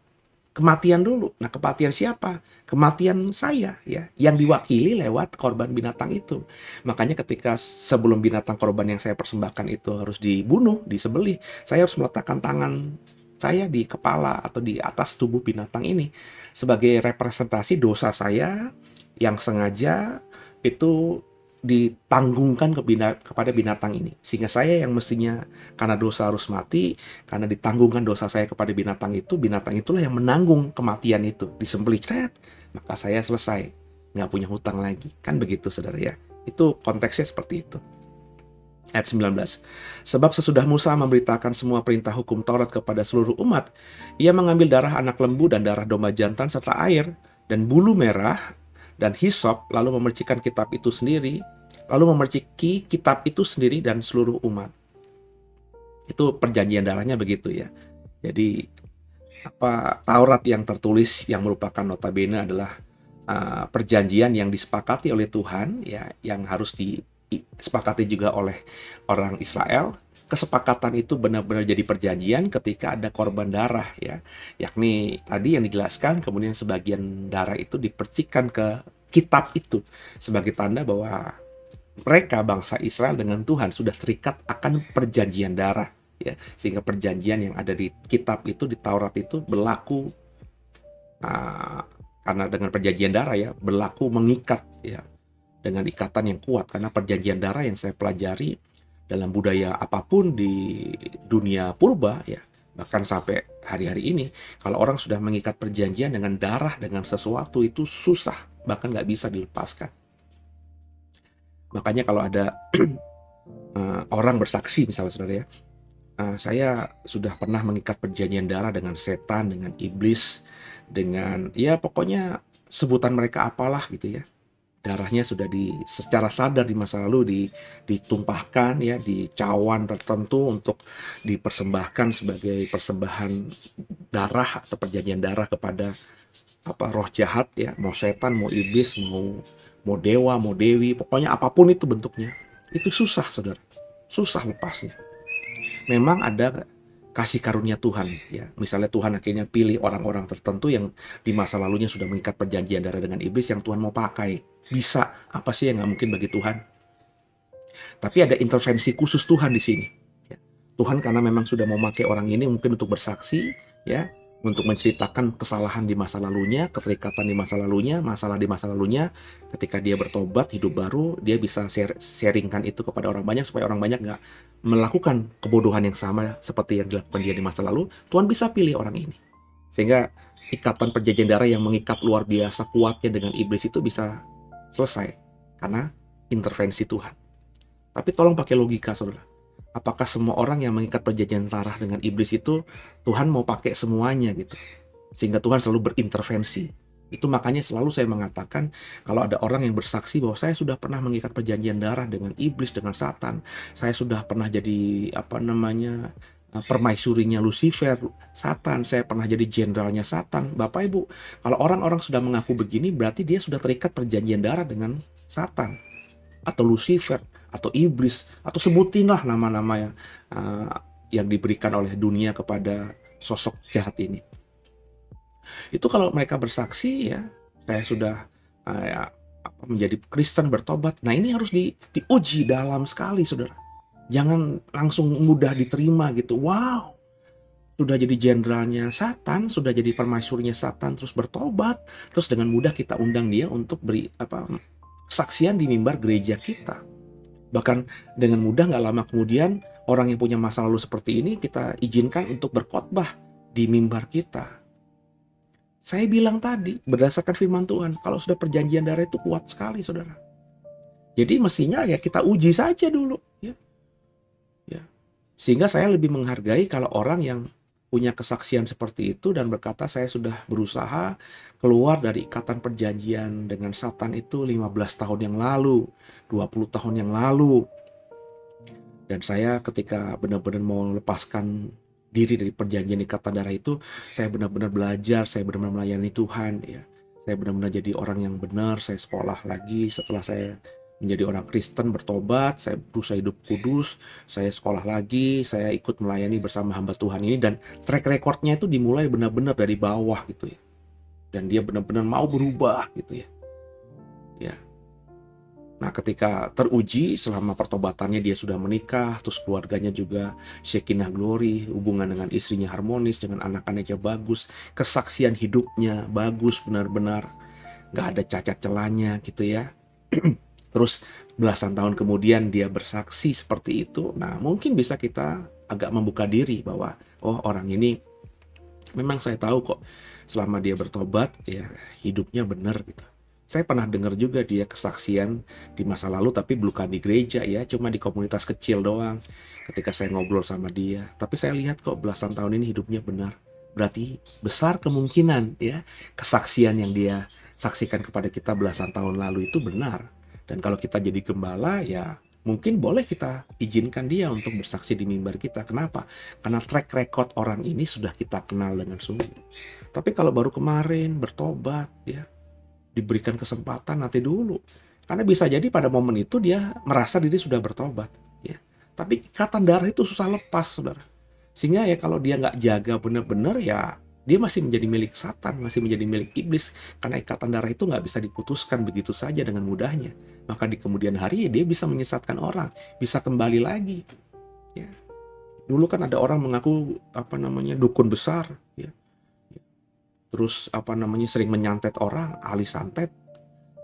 kematian dulu. Nah, kematian siapa? Kematian saya ya, yang diwakili lewat korban binatang itu. Makanya ketika sebelum binatang korban yang saya persembahkan itu harus dibunuh, disembelih, saya harus meletakkan tangan saya di kepala atau di atas tubuh binatang ini sebagai representasi dosa saya yang sengaja itu ditanggungkan kepada binatang ini, sehingga saya yang mestinya karena dosa harus mati, karena ditanggungkan dosa saya kepada binatang itulah yang menanggung kematian itu, disembelih cret, maka saya selesai, nggak punya hutang lagi, kan begitu saudara ya. Itu konteksnya seperti itu. Ayat 19, sebab sesudah Musa memberitakan semua perintah hukum Taurat kepada seluruh umat, ia mengambil darah anak lembu dan darah domba jantan serta air dan bulu merah dan hisop, lalu memercikkan kitab itu sendiri, dan seluruh umat. Itu perjanjian darahnya begitu ya. Jadi Taurat yang tertulis yang merupakan notabene adalah perjanjian yang disepakati oleh Tuhan ya, yang harus disepakati juga oleh orang Israel. Kesepakatan itu benar-benar jadi perjanjian ketika ada korban darah ya, yakni tadi yang dijelaskan, kemudian sebagian darah itu dipercikkan ke kitab itu sebagai tanda bahwa mereka bangsa Israel dengan Tuhan sudah terikat akan perjanjian darah ya, sehingga perjanjian yang ada di kitab itu, di Taurat itu berlaku karena dengan perjanjian darah ya, berlaku mengikat ya, dengan ikatan yang kuat. Karena perjanjian darah yang saya pelajari dalam budaya apapun di dunia purba ya, bahkan sampai hari-hari ini, kalau orang sudah mengikat perjanjian dengan darah, dengan sesuatu itu susah, bahkan nggak bisa dilepaskan. Makanya kalau ada orang bersaksi misalnya saudara ya, saya sudah pernah mengikat perjanjian darah dengan setan, dengan iblis, dengan ya pokoknya sebutan mereka apalah gitu ya. Darahnya sudah secara sadar di masa lalu ditumpahkan ya di cawan tertentu untuk dipersembahkan sebagai persembahan darah atau perjanjian darah kepada roh jahat ya, mau setan, mau iblis, mau dewa, mau dewi, pokoknya apapun itu bentuknya. Itu susah saudara, susah lepasnya. Memang ada kasih karunia Tuhan ya. Misalnya Tuhan akhirnya pilih orang-orang tertentu yang di masa lalunya sudah mengikat perjanjian darah dengan iblis yang Tuhan mau pakai. Bisa, apa sih yang nggak mungkin bagi Tuhan? Tapi ada intervensi khusus Tuhan di sini. Ya. Tuhan karena memang sudah mau pakai orang ini mungkin untuk bersaksi ya, untuk menceritakan kesalahan di masa lalunya, keterikatan di masa lalunya, masalah di masa lalunya. Ketika dia bertobat, hidup baru, dia bisa sharingkan itu kepada orang banyak supaya orang banyak nggak melakukan kebodohan yang sama seperti yang dilakukan dia di masa lalu. Tuhan bisa pilih orang ini. Sehingga ikatan perjanjian darah yang mengikat luar biasa kuatnya dengan iblis itu bisa selesai karena intervensi Tuhan. Tapi tolong pakai logika saudara. Apakah semua orang yang mengikat perjanjian darah dengan iblis itu Tuhan mau pakai semuanya gitu? Sehingga Tuhan selalu berintervensi. Itu makanya selalu saya mengatakan kalau ada orang yang bersaksi bahwa saya sudah pernah mengikat perjanjian darah dengan iblis, dengan Satan. Saya sudah pernah jadi permaisurinya Lucifer, Satan. Saya pernah jadi jenderalnya Satan. Bapak Ibu, kalau orang-orang sudah mengaku begini berarti dia sudah terikat perjanjian darah dengan Satan atau Lucifer atau iblis, atau sebutinlah nama-nama yang diberikan oleh dunia kepada sosok jahat ini. Itu kalau mereka bersaksi ya, saya sudah menjadi Kristen, bertobat. Nah ini harus diuji dalam sekali saudara. Jangan langsung mudah diterima gitu. Wow, sudah jadi jenderalnya Satan, sudah jadi permaisurnya Satan, terus bertobat, terus dengan mudah kita undang dia untuk beri kesaksian di mimbar gereja kita. Bahkan dengan mudah nggak lama kemudian orang yang punya masa lalu seperti ini kita izinkan untuk berkhotbah di mimbar kita. Saya bilang tadi berdasarkan firman Tuhan, kalau sudah perjanjian darah itu kuat sekali saudara. Jadi mestinya ya kita uji saja dulu ya. Sehingga saya lebih menghargai kalau orang yang punya kesaksian seperti itu dan berkata saya sudah berusaha keluar dari ikatan perjanjian dengan Satan itu 15 tahun yang lalu, 20 tahun yang lalu. Dan saya ketika benar-benar mau lepaskan diri dari perjanjian ikatan darah itu, saya benar-benar belajar, saya benar-benar melayani Tuhan ya. Saya benar-benar jadi orang yang benar, saya sekolah lagi setelah saya menjadi orang Kristen, bertobat, saya berusaha hidup kudus, saya sekolah lagi, saya ikut melayani bersama hamba Tuhan ini, dan track recordnya itu dimulai benar-benar dari bawah gitu ya. Dan dia benar-benar mau berubah gitu ya. Ya. Nah, ketika teruji selama pertobatannya, dia sudah menikah, terus keluarganya juga Shekinah Glory, hubungan dengan istrinya harmonis, dengan anak-anaknya bagus, kesaksian hidupnya bagus, benar-benar nggak ada cacat celanya gitu ya. Terus belasan tahun kemudian dia bersaksi seperti itu. Nah, mungkin bisa kita agak membuka diri bahwa oh, orang ini memang saya tahu kok selama dia bertobat ya hidupnya benar gitu. Saya pernah dengar juga dia kesaksian di masa lalu, tapi bukan di gereja ya, cuma di komunitas kecil doang. Ketika saya ngobrol sama dia, tapi saya lihat kok belasan tahun ini hidupnya benar. Berarti besar kemungkinan ya kesaksian yang dia saksikan kepada kita belasan tahun lalu itu benar. Dan kalau kita jadi gembala ya mungkin boleh kita izinkan dia untuk bersaksi di mimbar kita. Kenapa? Karena track record orang ini sudah kita kenal dengan sungguh. Tapi kalau baru kemarin bertobat ya, diberikan kesempatan nanti dulu, karena bisa jadi pada momen itu dia merasa diri sudah bertobat ya, tapi ikatan darah itu susah lepas saudara, sehingga ya kalau dia nggak jaga benar-benar ya dia masih menjadi milik Satan, masih menjadi milik iblis, karena ikatan darah itu nggak bisa diputuskan begitu saja dengan mudahnya. Maka di kemudian hari ya dia bisa menyesatkan orang, bisa kembali lagi ya. Dulu kan ada orang mengaku dukun besar ya, terus sering menyantet orang, ahli santet.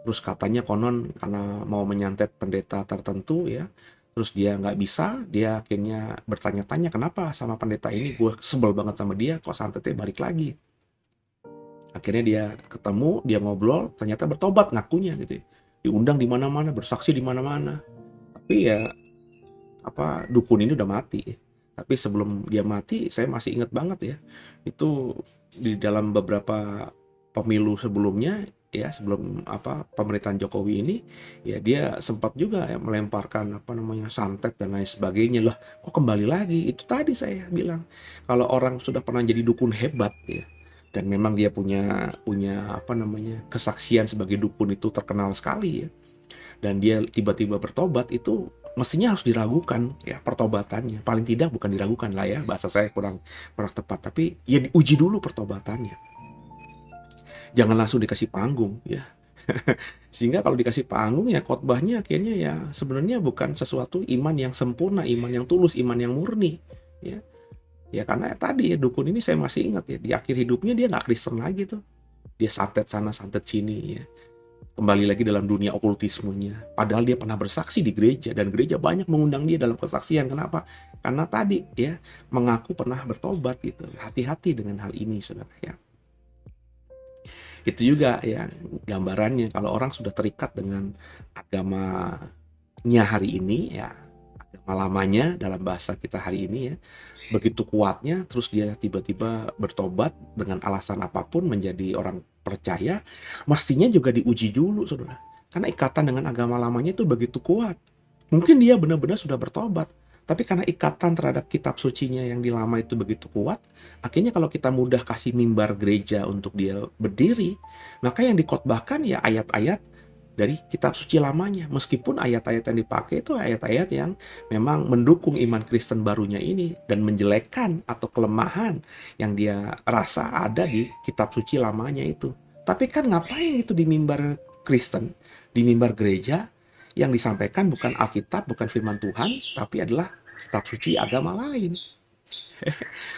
Terus katanya konon karena mau menyantet pendeta tertentu ya, terus dia nggak bisa, dia akhirnya bertanya-tanya kenapa sama pendeta ini, gue sebel banget sama dia, kok santetnya balik lagi. Akhirnya dia ketemu, dia ngobrol, ternyata bertobat ngakunya gitu ya. Diundang di mana-mana, bersaksi di mana-mana. Tapi ya dukun ini udah mati. Tapi sebelum dia mati, saya masih ingat banget ya, itu di dalam beberapa pemilu sebelumnya ya, sebelum pemerintahan Jokowi ini ya, dia sempat juga ya melemparkan santet dan lain sebagainya. Lah kok kembali lagi? Itu tadi saya bilang, kalau orang sudah pernah jadi dukun hebat ya, dan memang dia punya kesaksian sebagai dukun itu terkenal sekali ya, dan dia tiba-tiba bertobat, itu mestinya harus diragukan ya pertobatannya. Paling tidak bukan diragukan lah ya, bahasa saya kurang tepat, tapi ya diuji dulu pertobatannya. Jangan langsung dikasih panggung ya. Sehingga kalau dikasih panggung ya khotbahnya akhirnya ya sebenarnya bukan sesuatu iman yang sempurna, iman yang tulus, iman yang murni ya. Ya karena tadi ya, dukun ini saya masih ingat ya, di akhir hidupnya dia nggak Kristen lagi tuh. Dia santet sana santet sini ya, kembali lagi dalam dunia okultismenya. Padahal dia pernah bersaksi di gereja, dan gereja banyak mengundang dia dalam kesaksian. Kenapa? Karena tadi ya mengaku pernah bertobat gitu. Hati-hati dengan hal ini saudara ya. Itu juga ya gambarannya, kalau orang sudah terikat dengan agamanya hari ini ya, agama lamanya dalam bahasa kita hari ini ya, begitu kuatnya, terus dia tiba-tiba bertobat dengan alasan apapun menjadi orang percaya, mestinya juga diuji dulu saudara. Karena ikatan dengan agama lamanya itu begitu kuat. Mungkin dia benar-benar sudah bertobat, tapi karena ikatan terhadap kitab sucinya yang di lama itu begitu kuat, akhirnya kalau kita mudah kasih mimbar gereja untuk dia berdiri, maka yang dikhotbahkan ya ayat-ayat dari kitab suci lamanya. Meskipun ayat-ayat yang dipakai itu ayat-ayat yang memang mendukung iman Kristen barunya ini dan menjelekkan atau kelemahan yang dia rasa ada di kitab suci lamanya itu. Tapi kan ngapain itu di mimbar Kristen, di mimbar gereja, yang disampaikan bukan Alkitab, bukan firman Tuhan, tapi adalah kitab suci agama lain.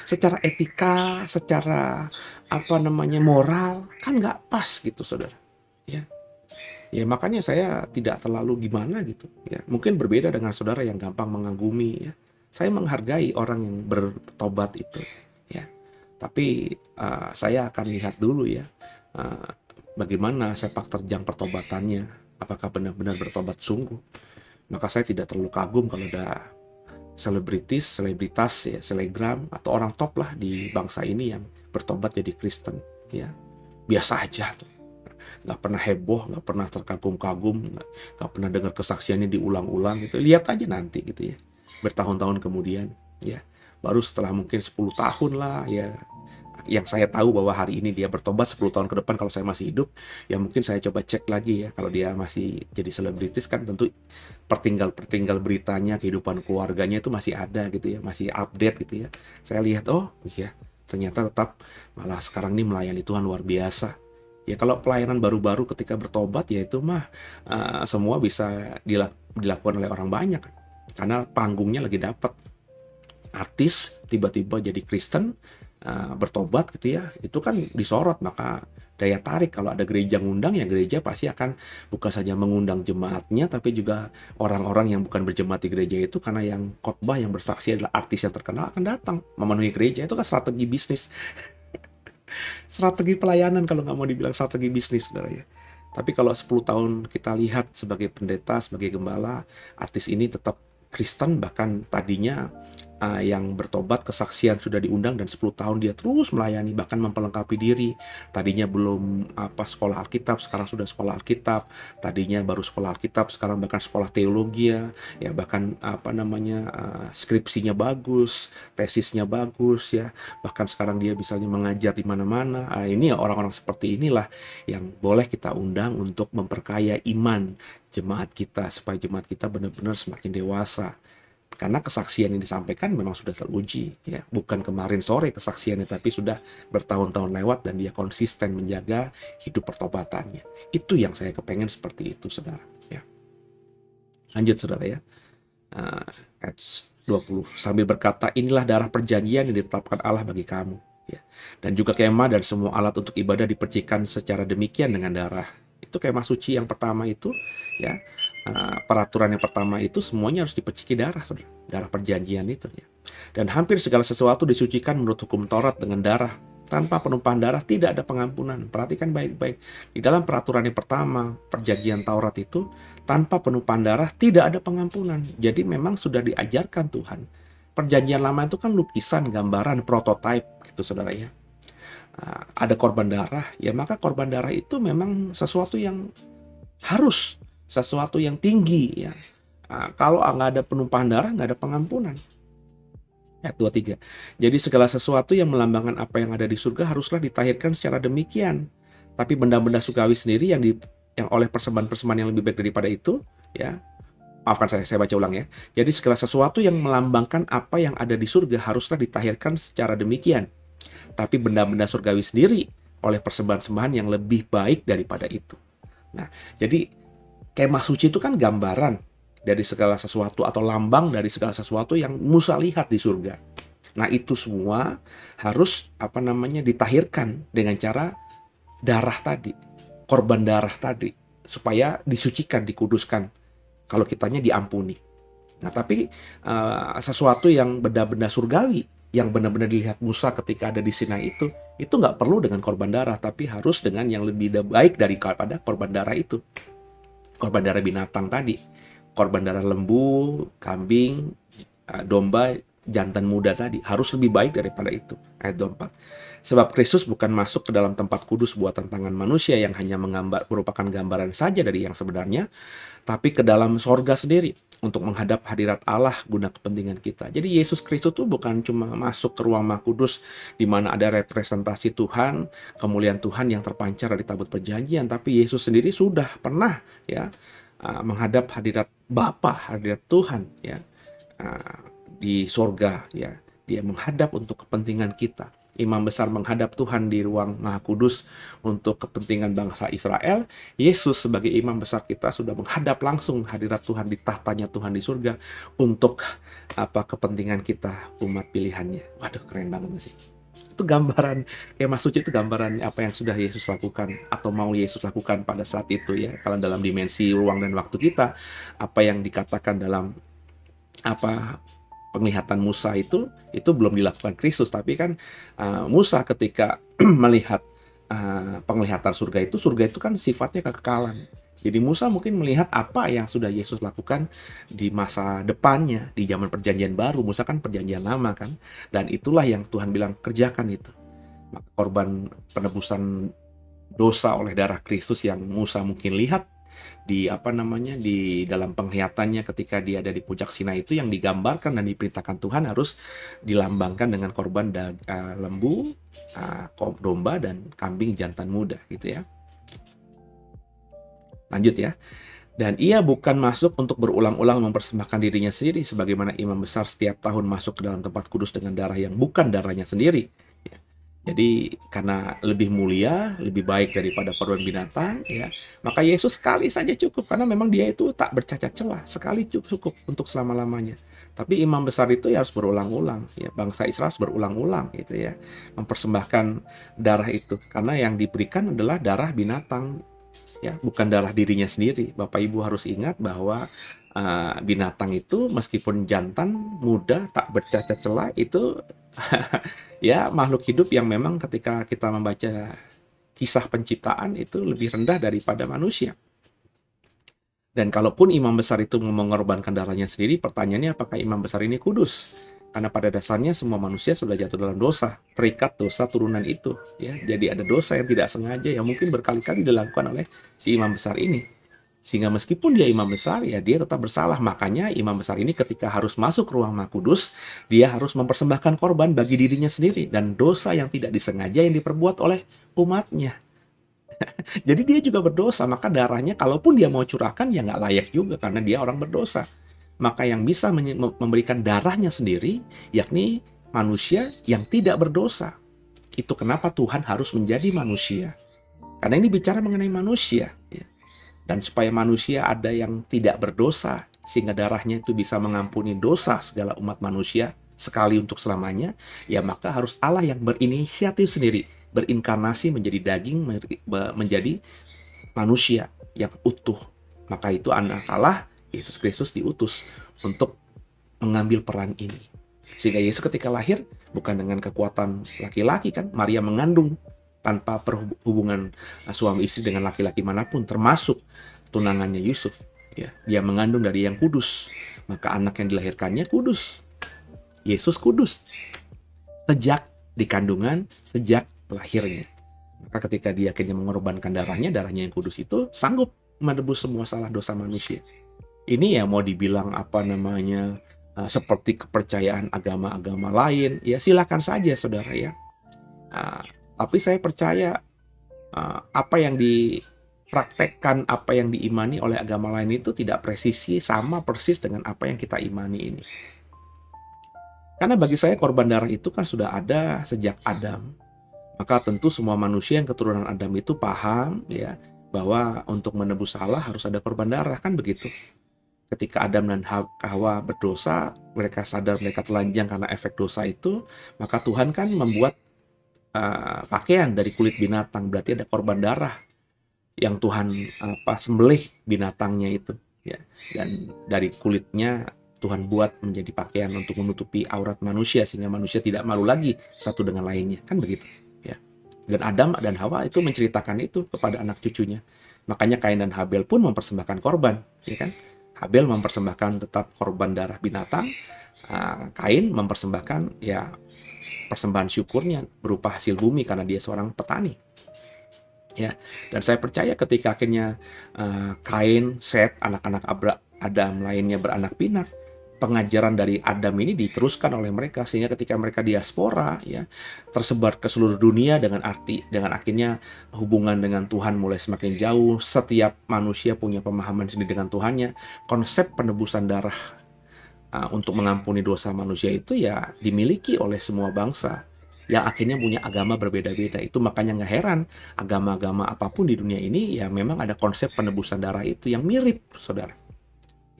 Secara etika, secara moral kan nggak pas gitu saudara ya. Ya makanya saya tidak terlalu gimana gitu ya. Mungkin berbeda dengan saudara yang gampang mengagumi ya. Saya menghargai orang yang bertobat itu ya. Tapi saya akan lihat dulu ya, bagaimana sepak terjang pertobatannya. Apakah benar-benar bertobat sungguh. Maka saya tidak terlalu kagum kalau ada selebritas ya, selebgram atau orang top lah di bangsa ini yang bertobat jadi Kristen ya. Biasa aja tuh, nggak pernah heboh, nggak pernah terkagum-kagum, nggak pernah dengar kesaksiannya diulang-ulang gitu. Lihat aja nanti gitu ya. bertahun-tahun kemudian, ya. Baru setelah mungkin 10 tahun lah, ya, yang saya tahu bahwa hari ini dia bertobat, 10 tahun ke depan kalau saya masih hidup, ya mungkin saya coba cek lagi ya. Kalau dia masih jadi selebritis kan tentu pertinggal beritanya, kehidupan keluarganya itu masih ada gitu ya, masih update gitu ya. Saya lihat, oh iya, ternyata tetap malah sekarang ini melayani Tuhan luar biasa. Ya kalau pelayanan baru-baru ketika bertobat ya itu mah semua bisa dilakukan oleh orang banyak, karena panggungnya lagi dapat. Artis tiba-tiba jadi Kristen, bertobat gitu ya, itu kan disorot, maka daya tarik kalau ada gereja ngundang, ya gereja pasti akan bukan saja mengundang jemaatnya, tapi juga orang-orang yang bukan berjemaat di gereja itu, karena yang khotbah yang bersaksi adalah artis yang terkenal, akan datang memenuhi gereja. Itu kan strategi bisnis, strategi pelayanan kalau nggak mau dibilang strategi bisnis, saudara ya. Tapi kalau 10 tahun kita lihat sebagai pendeta, sebagai gembala, artis ini tetap Kristen, bahkan tadinya yang bertobat kesaksian sudah diundang, dan 10 tahun dia terus melayani, bahkan memperlengkapi diri. Tadinya belum sekolah Alkitab, sekarang sudah sekolah Alkitab. Tadinya baru sekolah Alkitab, sekarang bahkan sekolah teologi ya, bahkan skripsinya bagus, tesisnya bagus ya. Bahkan sekarang dia misalnya mengajar di mana-mana. Ini ya, orang-orang seperti inilah yang boleh kita undang untuk memperkaya iman jemaat kita, supaya jemaat kita benar-benar semakin dewasa. Karena kesaksian yang disampaikan memang sudah teruji ya, bukan kemarin sore kesaksiannya, tapi sudah bertahun-tahun lewat, dan dia konsisten menjaga hidup pertobatannya. Itu yang saya kepengen seperti itu, saudara ya. Lanjut saudara ya, ayat 20, sambil berkata, inilah darah perjanjian yang ditetapkan Allah bagi kamu ya. Dan juga kemah dan semua alat untuk ibadah dipercikan secara demikian dengan darah. Itu kemah suci yang pertama itu ya, peraturan yang pertama itu semuanya harus diperciki darah, saudara. Darah perjanjian itu ya. Dan hampir segala sesuatu disucikan menurut hukum Taurat dengan darah. Tanpa penumpahan darah tidak ada pengampunan. Perhatikan baik-baik. Di dalam peraturan yang pertama, perjanjian Taurat itu, tanpa penumpahan darah tidak ada pengampunan. Jadi memang sudah diajarkan Tuhan. Perjanjian lama itu kan lukisan, gambaran, prototipe gitu, saudara ya. Ada korban darah, ya maka korban darah itu memang sesuatu yang harus, sesuatu yang tinggi ya. Kalau nggak ada penumpahan darah, nggak ada pengampunan. Ayat 23. Jadi segala sesuatu yang melambangkan apa yang ada di surga haruslah ditahirkan secara demikian. Tapi benda-benda surgawi sendiri yang oleh persembahan-persembahan yang lebih baik daripada itu ya. Maafkan saya baca ulang ya. Jadi segala sesuatu yang melambangkan apa yang ada di surga haruslah ditahirkan secara demikian. Tapi benda-benda surgawi sendiri oleh persembahan-persembahan yang lebih baik daripada itu. Nah, jadi kemah suci itu kan gambaran dari segala sesuatu atau lambang dari segala sesuatu yang Musa lihat di surga. Nah, itu semua harus ditahirkan dengan cara darah tadi, korban darah tadi, supaya disucikan, dikuduskan. Kalau kitanya diampuni. Nah, tapi sesuatu yang benda-benda surgawi yang benar-benar dilihat Musa ketika ada di Sinai itu nggak perlu dengan korban darah, tapi harus dengan yang lebih baik daripada korban darah itu. Korban darah binatang tadi, korban darah lembu, kambing, domba, jantan muda tadi, harus lebih baik daripada itu. Ayat 24. Sebab Kristus bukan masuk ke dalam tempat kudus buatan tangan manusia yang hanya merupakan gambaran saja dari yang sebenarnya, tapi ke dalam sorga sendiri untuk menghadap hadirat Allah guna kepentingan kita. Jadi Yesus Kristus itu bukan cuma masuk ke ruang Maha Kudus di mana ada representasi Tuhan, kemuliaan Tuhan yang terpancar dari tabut perjanjian, tapi Yesus sendiri sudah pernah ya menghadap hadirat Bapa, hadirat Tuhan ya di sorga ya. Dia menghadap untuk kepentingan kita. Imam besar menghadap Tuhan di ruang Maha Kudus untuk kepentingan bangsa Israel. Yesus sebagai imam besar kita sudah menghadap langsung hadirat Tuhan di tahtanya Tuhan di surga untuk kepentingan kita, umat pilihannya. Waduh, keren banget sih. Itu gambaran, kemah suci itu gambaran apa yang sudah Yesus lakukan atau mau Yesus lakukan pada saat itu ya. Kalau dalam dimensi ruang dan waktu kita, apa yang dikatakan dalam penglihatan Musa itu belum dilakukan Kristus, tapi kan Musa ketika melihat penglihatan surga itu kan sifatnya kekekalan. Jadi Musa mungkin melihat apa yang sudah Yesus lakukan di masa depannya, di zaman perjanjian baru. Musa kan perjanjian lama kan, dan itulah yang Tuhan bilang kerjakan itu. Maka korban penebusan dosa oleh darah Kristus yang Musa mungkin lihat di apa namanya, di dalam penglihatannya ketika dia ada di puncak Sinai itu yang digambarkan dan diperintahkan Tuhan harus dilambangkan dengan korban lembu, domba dan kambing jantan muda gitu ya. Lanjut ya. Dan ia bukan masuk untuk berulang-ulang mempersembahkan dirinya sendiri sebagaimana imam besar setiap tahun masuk ke dalam tempat kudus dengan darah yang bukan darahnya sendiri. Ya. Jadi karena lebih mulia, lebih baik daripada korban binatang, ya, maka Yesus sekali saja cukup karena memang dia itu tak bercacat celah, sekali cukup untuk selama-lamanya. Tapi imam besar itu ya harus berulang-ulang, ya, bangsa Israel harus berulang-ulang gitu ya, mempersembahkan darah itu karena yang diberikan adalah darah binatang. Ya, bukan darah dirinya sendiri. Bapak Ibu harus ingat bahwa binatang itu meskipun jantan, muda, tak bercacat celah itu ya makhluk hidup yang memang ketika kita membaca kisah penciptaan itu lebih rendah daripada manusia. Dan kalaupun imam besar itu mengorbankan darahnya sendiri, pertanyaannya apakah imam besar ini kudus? Karena pada dasarnya semua manusia sudah jatuh dalam dosa, terikat dosa turunan itu, ya. Jadi ada dosa yang tidak sengaja yang mungkin berkali-kali dilakukan oleh si imam besar ini. Sehingga meskipun dia imam besar, ya dia tetap bersalah. Makanya imam besar ini ketika harus masuk ruang Maha Kudus, dia harus mempersembahkan korban bagi dirinya sendiri dan dosa yang tidak disengaja yang diperbuat oleh umatnya. Jadi dia juga berdosa, maka darahnya kalaupun dia mau curahkan ya nggak layak juga karena dia orang berdosa. Maka yang bisa memberikan darahnya sendiri, yakni manusia yang tidak berdosa. Itu kenapa Tuhan harus menjadi manusia. Karena ini bicara mengenai manusia. Ya. Dan supaya manusia ada yang tidak berdosa, sehingga darahnya itu bisa mengampuni dosa segala umat manusia, sekali untuk selamanya, ya maka harus Allah yang berinisiatif sendiri, berinkarnasi menjadi daging, menjadi manusia yang utuh. Maka itu anak Allah, Yesus Kristus diutus untuk mengambil peran ini. Sehingga Yesus ketika lahir bukan dengan kekuatan laki-laki kan, Maria mengandung tanpa perhubungan suami istri dengan laki-laki manapun, termasuk tunangannya Yusuf. Ya, dia mengandung dari yang kudus, maka anak yang dilahirkannya kudus. Yesus kudus sejak di kandungan, sejak lahirnya. Maka ketika dia akhirnya mengorbankan darahnya yang kudus itu sanggup menebus semua salah dosa manusia. Ini ya mau dibilang apa namanya seperti kepercayaan agama-agama lain, ya silakan saja saudara ya. Tapi saya percaya apa yang dipraktekkan, apa yang diimani oleh agama lain itu tidak presisi sama persis dengan apa yang kita imani ini. Karena bagi saya korban darah itu kan sudah ada sejak Adam. Maka tentu semua manusia yang keturunan Adam itu paham ya bahwa untuk menebus salah harus ada korban darah, kan begitu. Ketika Adam dan Hawa berdosa, mereka sadar mereka telanjang karena efek dosa itu, maka Tuhan kan membuat pakaian dari kulit binatang, berarti ada korban darah yang Tuhan sembelih binatangnya itu, ya. Dan dari kulitnya Tuhan buat menjadi pakaian untuk menutupi aurat manusia sehingga manusia tidak malu lagi satu dengan lainnya, kan begitu, ya. Dan Adam dan Hawa itu menceritakan itu kepada anak cucunya. Makanya Kain dan Habel pun mempersembahkan korban, ya kan? Habel mempersembahkan tetap korban darah binatang, Kain mempersembahkan ya persembahan syukurnya berupa hasil bumi karena dia seorang petani. Ya, dan saya percaya ketika akhirnya Kain, Set, anak-anak Adam lainnya beranak pinak, pengajaran dari Adam ini diteruskan oleh mereka sehingga ketika mereka diaspora ya tersebar ke seluruh dunia dengan akhirnya hubungan dengan Tuhan mulai semakin jauh, setiap manusia punya pemahaman sendiri dengan Tuhannya. Konsep penebusan darah untuk mengampuni dosa manusia itu ya dimiliki oleh semua bangsa yang akhirnya punya agama berbeda-beda. Itu makanya nggak heran agama-agama apapun di dunia ini ya memang ada konsep penebusan darah itu yang mirip, saudara.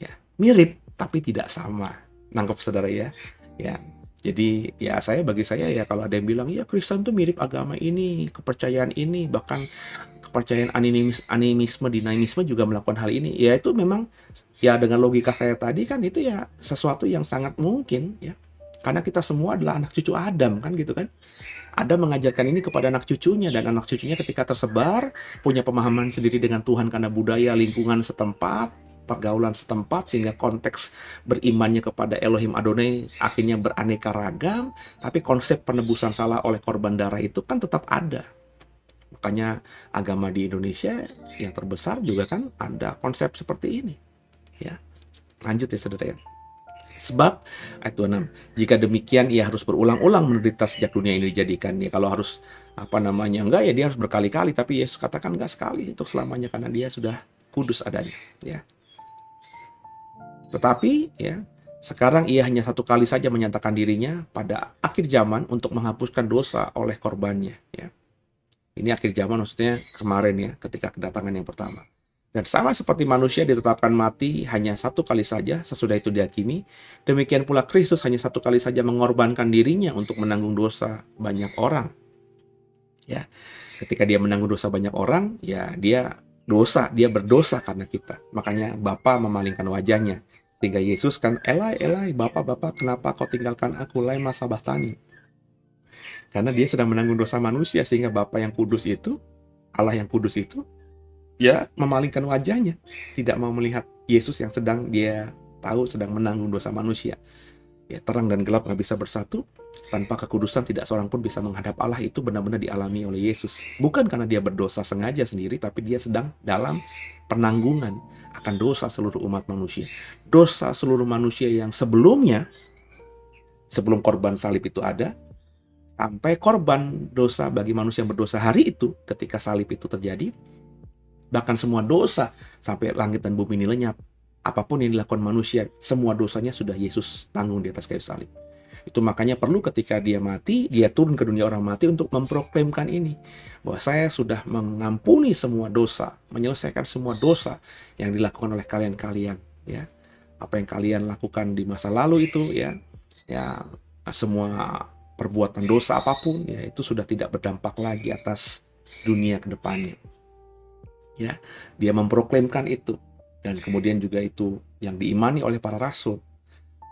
Ya, mirip tapi tidak sama. Nangkep saudara ya? Ya. Jadi ya bagi saya ya kalau ada yang bilang ya Kristen tuh mirip agama ini, kepercayaan ini, bahkan kepercayaan animisme, dinamisme juga melakukan hal ini. Ya itu memang ya dengan logika saya tadi kan itu ya sesuatu yang sangat mungkin ya. Karena kita semua adalah anak cucu Adam kan gitu kan. Adam mengajarkan ini kepada anak cucunya dan anak cucunya ketika tersebar punya pemahaman sendiri dengan Tuhan karena budaya lingkungan setempat, pergaulan setempat, sehingga konteks berimannya kepada Elohim Adonai akhirnya beraneka ragam, tapi konsep penebusan salah oleh korban darah itu kan tetap ada. Makanya agama di Indonesia yang terbesar juga kan ada konsep seperti ini. Ya, lanjut ya saudara ya. Sebab ayat 26, jika demikian ia harus berulang-ulang menderita sejak dunia ini dijadikan. Ya kalau harus enggak ya dia harus berkali-kali, tapi Yesus katakan enggak sekali untuk selamanya karena dia sudah kudus adanya, ya. Tetapi ya, sekarang ia hanya satu kali saja menyatakan dirinya pada akhir zaman untuk menghapuskan dosa oleh korbannya, ya. Ini akhir zaman maksudnya kemarin ya, ketika kedatangan yang pertama. Dan sama seperti manusia ditetapkan mati hanya satu kali saja, sesudah itu dihakimi, demikian pula Kristus hanya satu kali saja mengorbankan dirinya untuk menanggung dosa banyak orang. Ya, ketika dia menanggung dosa banyak orang, ya dia berdosa karena kita. Makanya Bapa memalingkan wajahnya. Sehingga Yesus kan, Elai, Elai, Bapa, kenapa kau tinggalkan aku, lema sabachthani. Karena dia sedang menanggung dosa manusia, sehingga Bapa yang kudus itu, Allah yang kudus itu, ya memalingkan wajahnya, tidak mau melihat Yesus yang sedang dia tahu sedang menanggung dosa manusia. Ya, terang dan gelap nggak bisa bersatu, tanpa kekudusan tidak seorang pun bisa menghadap Allah. Itu benar-benar dialami oleh Yesus. Bukan karena dia berdosa sengaja sendiri, tapi dia sedang dalam penanggungan akan dosa seluruh umat manusia. Dosa seluruh manusia yang sebelumnya, sebelum korban salib itu ada, sampai korban dosa bagi manusia yang berdosa hari itu, ketika salib itu terjadi, bahkan semua dosa sampai langit dan bumi ini lenyap. Apapun yang dilakukan manusia, semua dosanya sudah Yesus tanggung di atas kayu salib. Itu makanya perlu ketika dia mati, dia turun ke dunia orang mati untuk memproklamkan ini. Bahwa saya sudah mengampuni semua dosa, menyelesaikan semua dosa yang dilakukan oleh kalian-kalian. Ya, apa yang kalian lakukan di masa lalu itu, ya semua perbuatan dosa apapun, ya itu sudah tidak berdampak lagi atas dunia ke depannya. Ya, dia memproklamkan itu, dan kemudian juga itu yang diimani oleh para rasul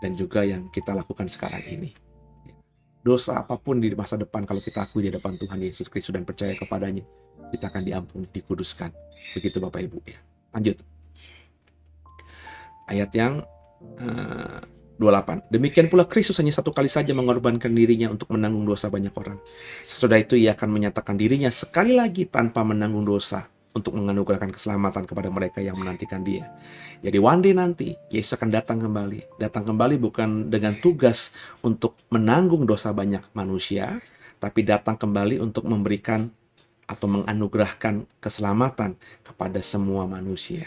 dan juga yang kita lakukan sekarang ini. Dosa apapun di masa depan kalau kita akui di depan Tuhan Yesus Kristus dan percaya kepadanya, kita akan diampuni, dikuduskan. Begitu Bapak Ibu ya. Lanjut. Ayat yang 28. Demikian pula Kristus hanya satu kali saja mengorbankan dirinya untuk menanggung dosa banyak orang. Sesudah itu ia akan menyatakan dirinya sekali lagi tanpa menanggung dosa, untuk menganugerahkan keselamatan kepada mereka yang menantikan dia. Jadi one day nanti Yesus akan datang kembali. Datang kembali bukan dengan tugas untuk menanggung dosa banyak manusia, tapi datang kembali untuk memberikan atau menganugerahkan keselamatan kepada semua manusia.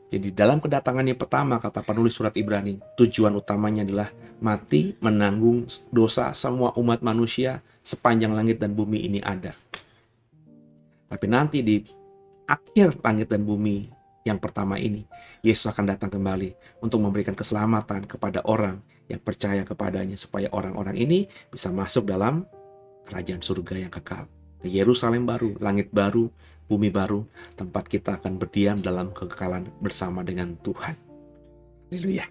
Jadi dalam kedatangan yang pertama, kata penulis surat Ibrani, tujuan utamanya adalah mati menanggung dosa semua umat manusia sepanjang langit dan bumi ini ada. Tapi nanti di akhir langit dan bumi yang pertama ini, Yesus akan datang kembali untuk memberikan keselamatan kepada orang yang percaya kepadanya, supaya orang-orang ini bisa masuk dalam kerajaan surga yang kekal. Ke Yerusalem baru, langit baru, bumi baru, tempat kita akan berdiam dalam kekekalan bersama dengan Tuhan. Haleluya.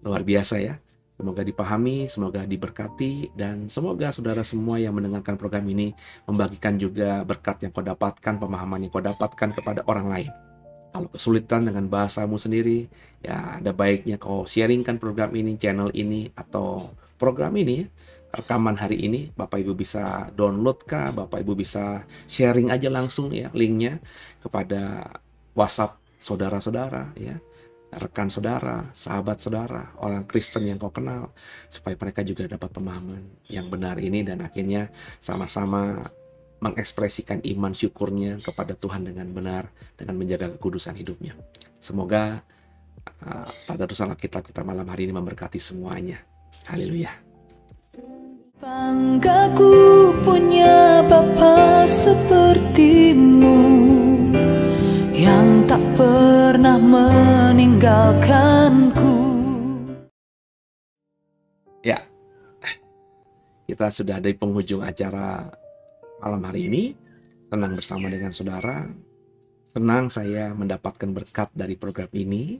Luar biasa ya. Semoga dipahami, semoga diberkati, dan semoga saudara semua yang mendengarkan program ini membagikan juga berkat yang kau dapatkan, pemahaman yang kau dapatkan kepada orang lain. Kalau kesulitan dengan bahasamu sendiri, ya ada baiknya kau sharingkan program ini, channel ini, atau program ini, rekaman hari ini. Bapak Ibu bisa download kah, Bapak Ibu bisa sharing aja langsung ya linknya kepada WhatsApp saudara-saudara ya, rekan saudara, sahabat saudara, orang Kristen yang kau kenal, supaya mereka juga dapat pemahaman yang benar ini, dan akhirnya sama-sama mengekspresikan iman syukurnya kepada Tuhan dengan benar, dengan menjaga kekudusan hidupnya. Semoga tadarus Alkitab kita malam hari ini memberkati semuanya. Haleluya. Banggaku punya Bapa sepertimu, yang tak pernah meninggalkanku. Ya, kita sudah ada di penghujung acara malam hari ini. Senang bersama dengan saudara. Senang saya mendapatkan berkat dari program ini.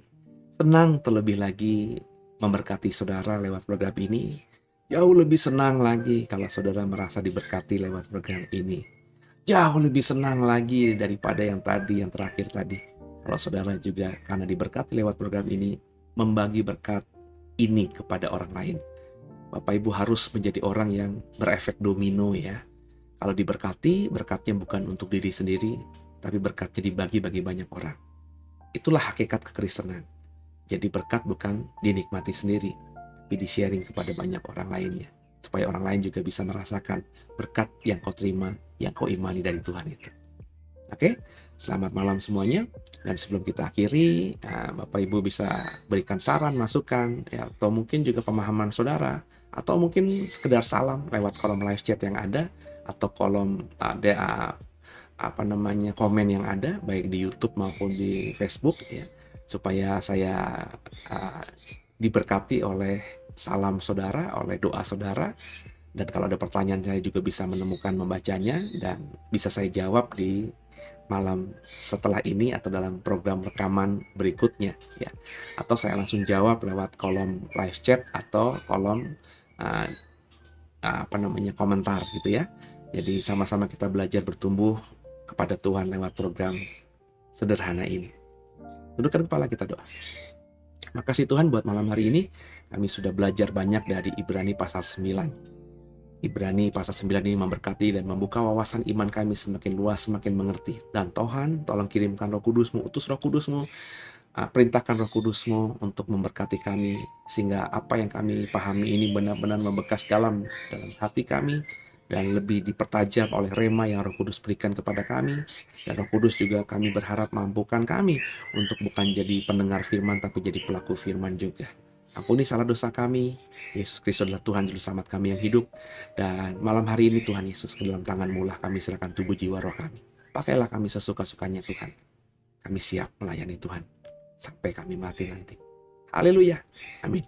Senang terlebih lagi memberkati saudara lewat program ini. Jauh lebih senang lagi kalau saudara merasa diberkati lewat program ini. Jauh lebih senang lagi daripada yang terakhir tadi. Kalau saudara juga karena diberkati lewat program ini, membagi berkat ini kepada orang lain. Bapak Ibu harus menjadi orang yang berefek domino ya. Kalau diberkati, berkatnya bukan untuk diri sendiri, tapi berkatnya dibagi bagi banyak orang. Itulah hakikat kekristenan. Jadi berkat bukan dinikmati sendiri, tapi di-sharing kepada banyak orang lainnya, supaya orang lain juga bisa merasakan berkat yang kau terima, yang kau imani dari Tuhan itu. Oke, selamat malam semuanya. Dan sebelum kita akhiri, Bapak Ibu bisa berikan saran, masukan, ya, atau mungkin juga pemahaman saudara, atau mungkin sekedar salam lewat kolom live chat yang ada, atau kolom komen yang ada, baik di YouTube maupun di Facebook, ya, supaya saya diberkati oleh salam saudara, oleh doa saudara. Dan kalau ada pertanyaan, saya juga bisa menemukan membacanya dan bisa saya jawab di malam setelah ini atau dalam program rekaman berikutnya, ya. Atau saya langsung jawab lewat kolom live chat atau kolom komentar gitu ya. Jadi sama-sama kita belajar bertumbuh kepada Tuhan lewat program sederhana ini. Tundukkan kepala, kita doa. Makasih Tuhan buat malam hari ini. Kami sudah belajar banyak dari Ibrani pasal 9. Ibrani pasal 9 ini memberkati dan membuka wawasan iman kami semakin luas, semakin mengerti. Dan Tuhan, tolong kirimkan Roh Kudus-Mu, utus Roh Kudus-Mu, perintahkan Roh Kudus-Mu untuk memberkati kami, sehingga apa yang kami pahami ini benar-benar membekas dalam hati kami, dan lebih dipertajam oleh rema yang Roh Kudus berikan kepada kami. Dan Roh Kudus juga kami berharap mampukan kami untuk bukan jadi pendengar firman, tapi jadi pelaku firman juga. Ampuni salah dosa kami. Yesus Kristus adalah Tuhan Juru Selamat kami yang hidup. Dan malam hari ini Tuhan Yesus, ke dalam tangan-Mu lah kami serahkan tubuh, jiwa, roh kami. Pakailah kami sesuka-sukanya Tuhan. Kami siap melayani Tuhan sampai kami mati nanti. Haleluya. Amin.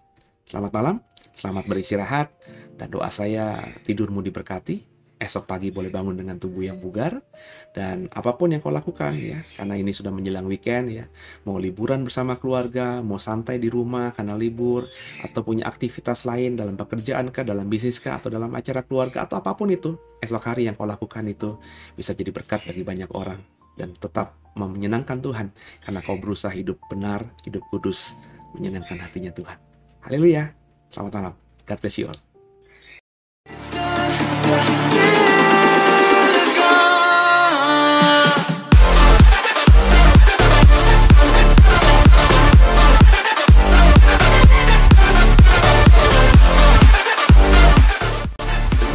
Selamat malam, selamat beristirahat. Dan doa saya tidurmu diberkati. Esok pagi boleh bangun dengan tubuh yang bugar. Dan apapun yang kau lakukan, ya, karena ini sudah menjelang weekend, ya, mau liburan bersama keluarga, mau santai di rumah karena libur, atau punya aktivitas lain dalam pekerjaan kah, dalam bisnis kah, atau dalam acara keluarga, atau apapun itu, esok hari yang kau lakukan itu bisa jadi berkat bagi banyak orang. Dan tetap menyenangkan Tuhan, karena kau berusaha hidup benar, hidup kudus, menyenangkan hatinya Tuhan. Haleluya. Selamat malam. God bless you all.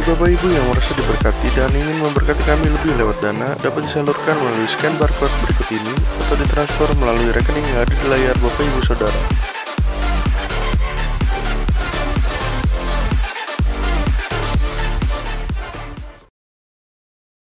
Bapak Ibu yang merasa diberkati dan ingin memberkati kami lebih lewat dana, dapat disalurkan melalui scan barcode berikut ini atau ditransfer melalui rekening yang ada di layar Bapak Ibu Saudara.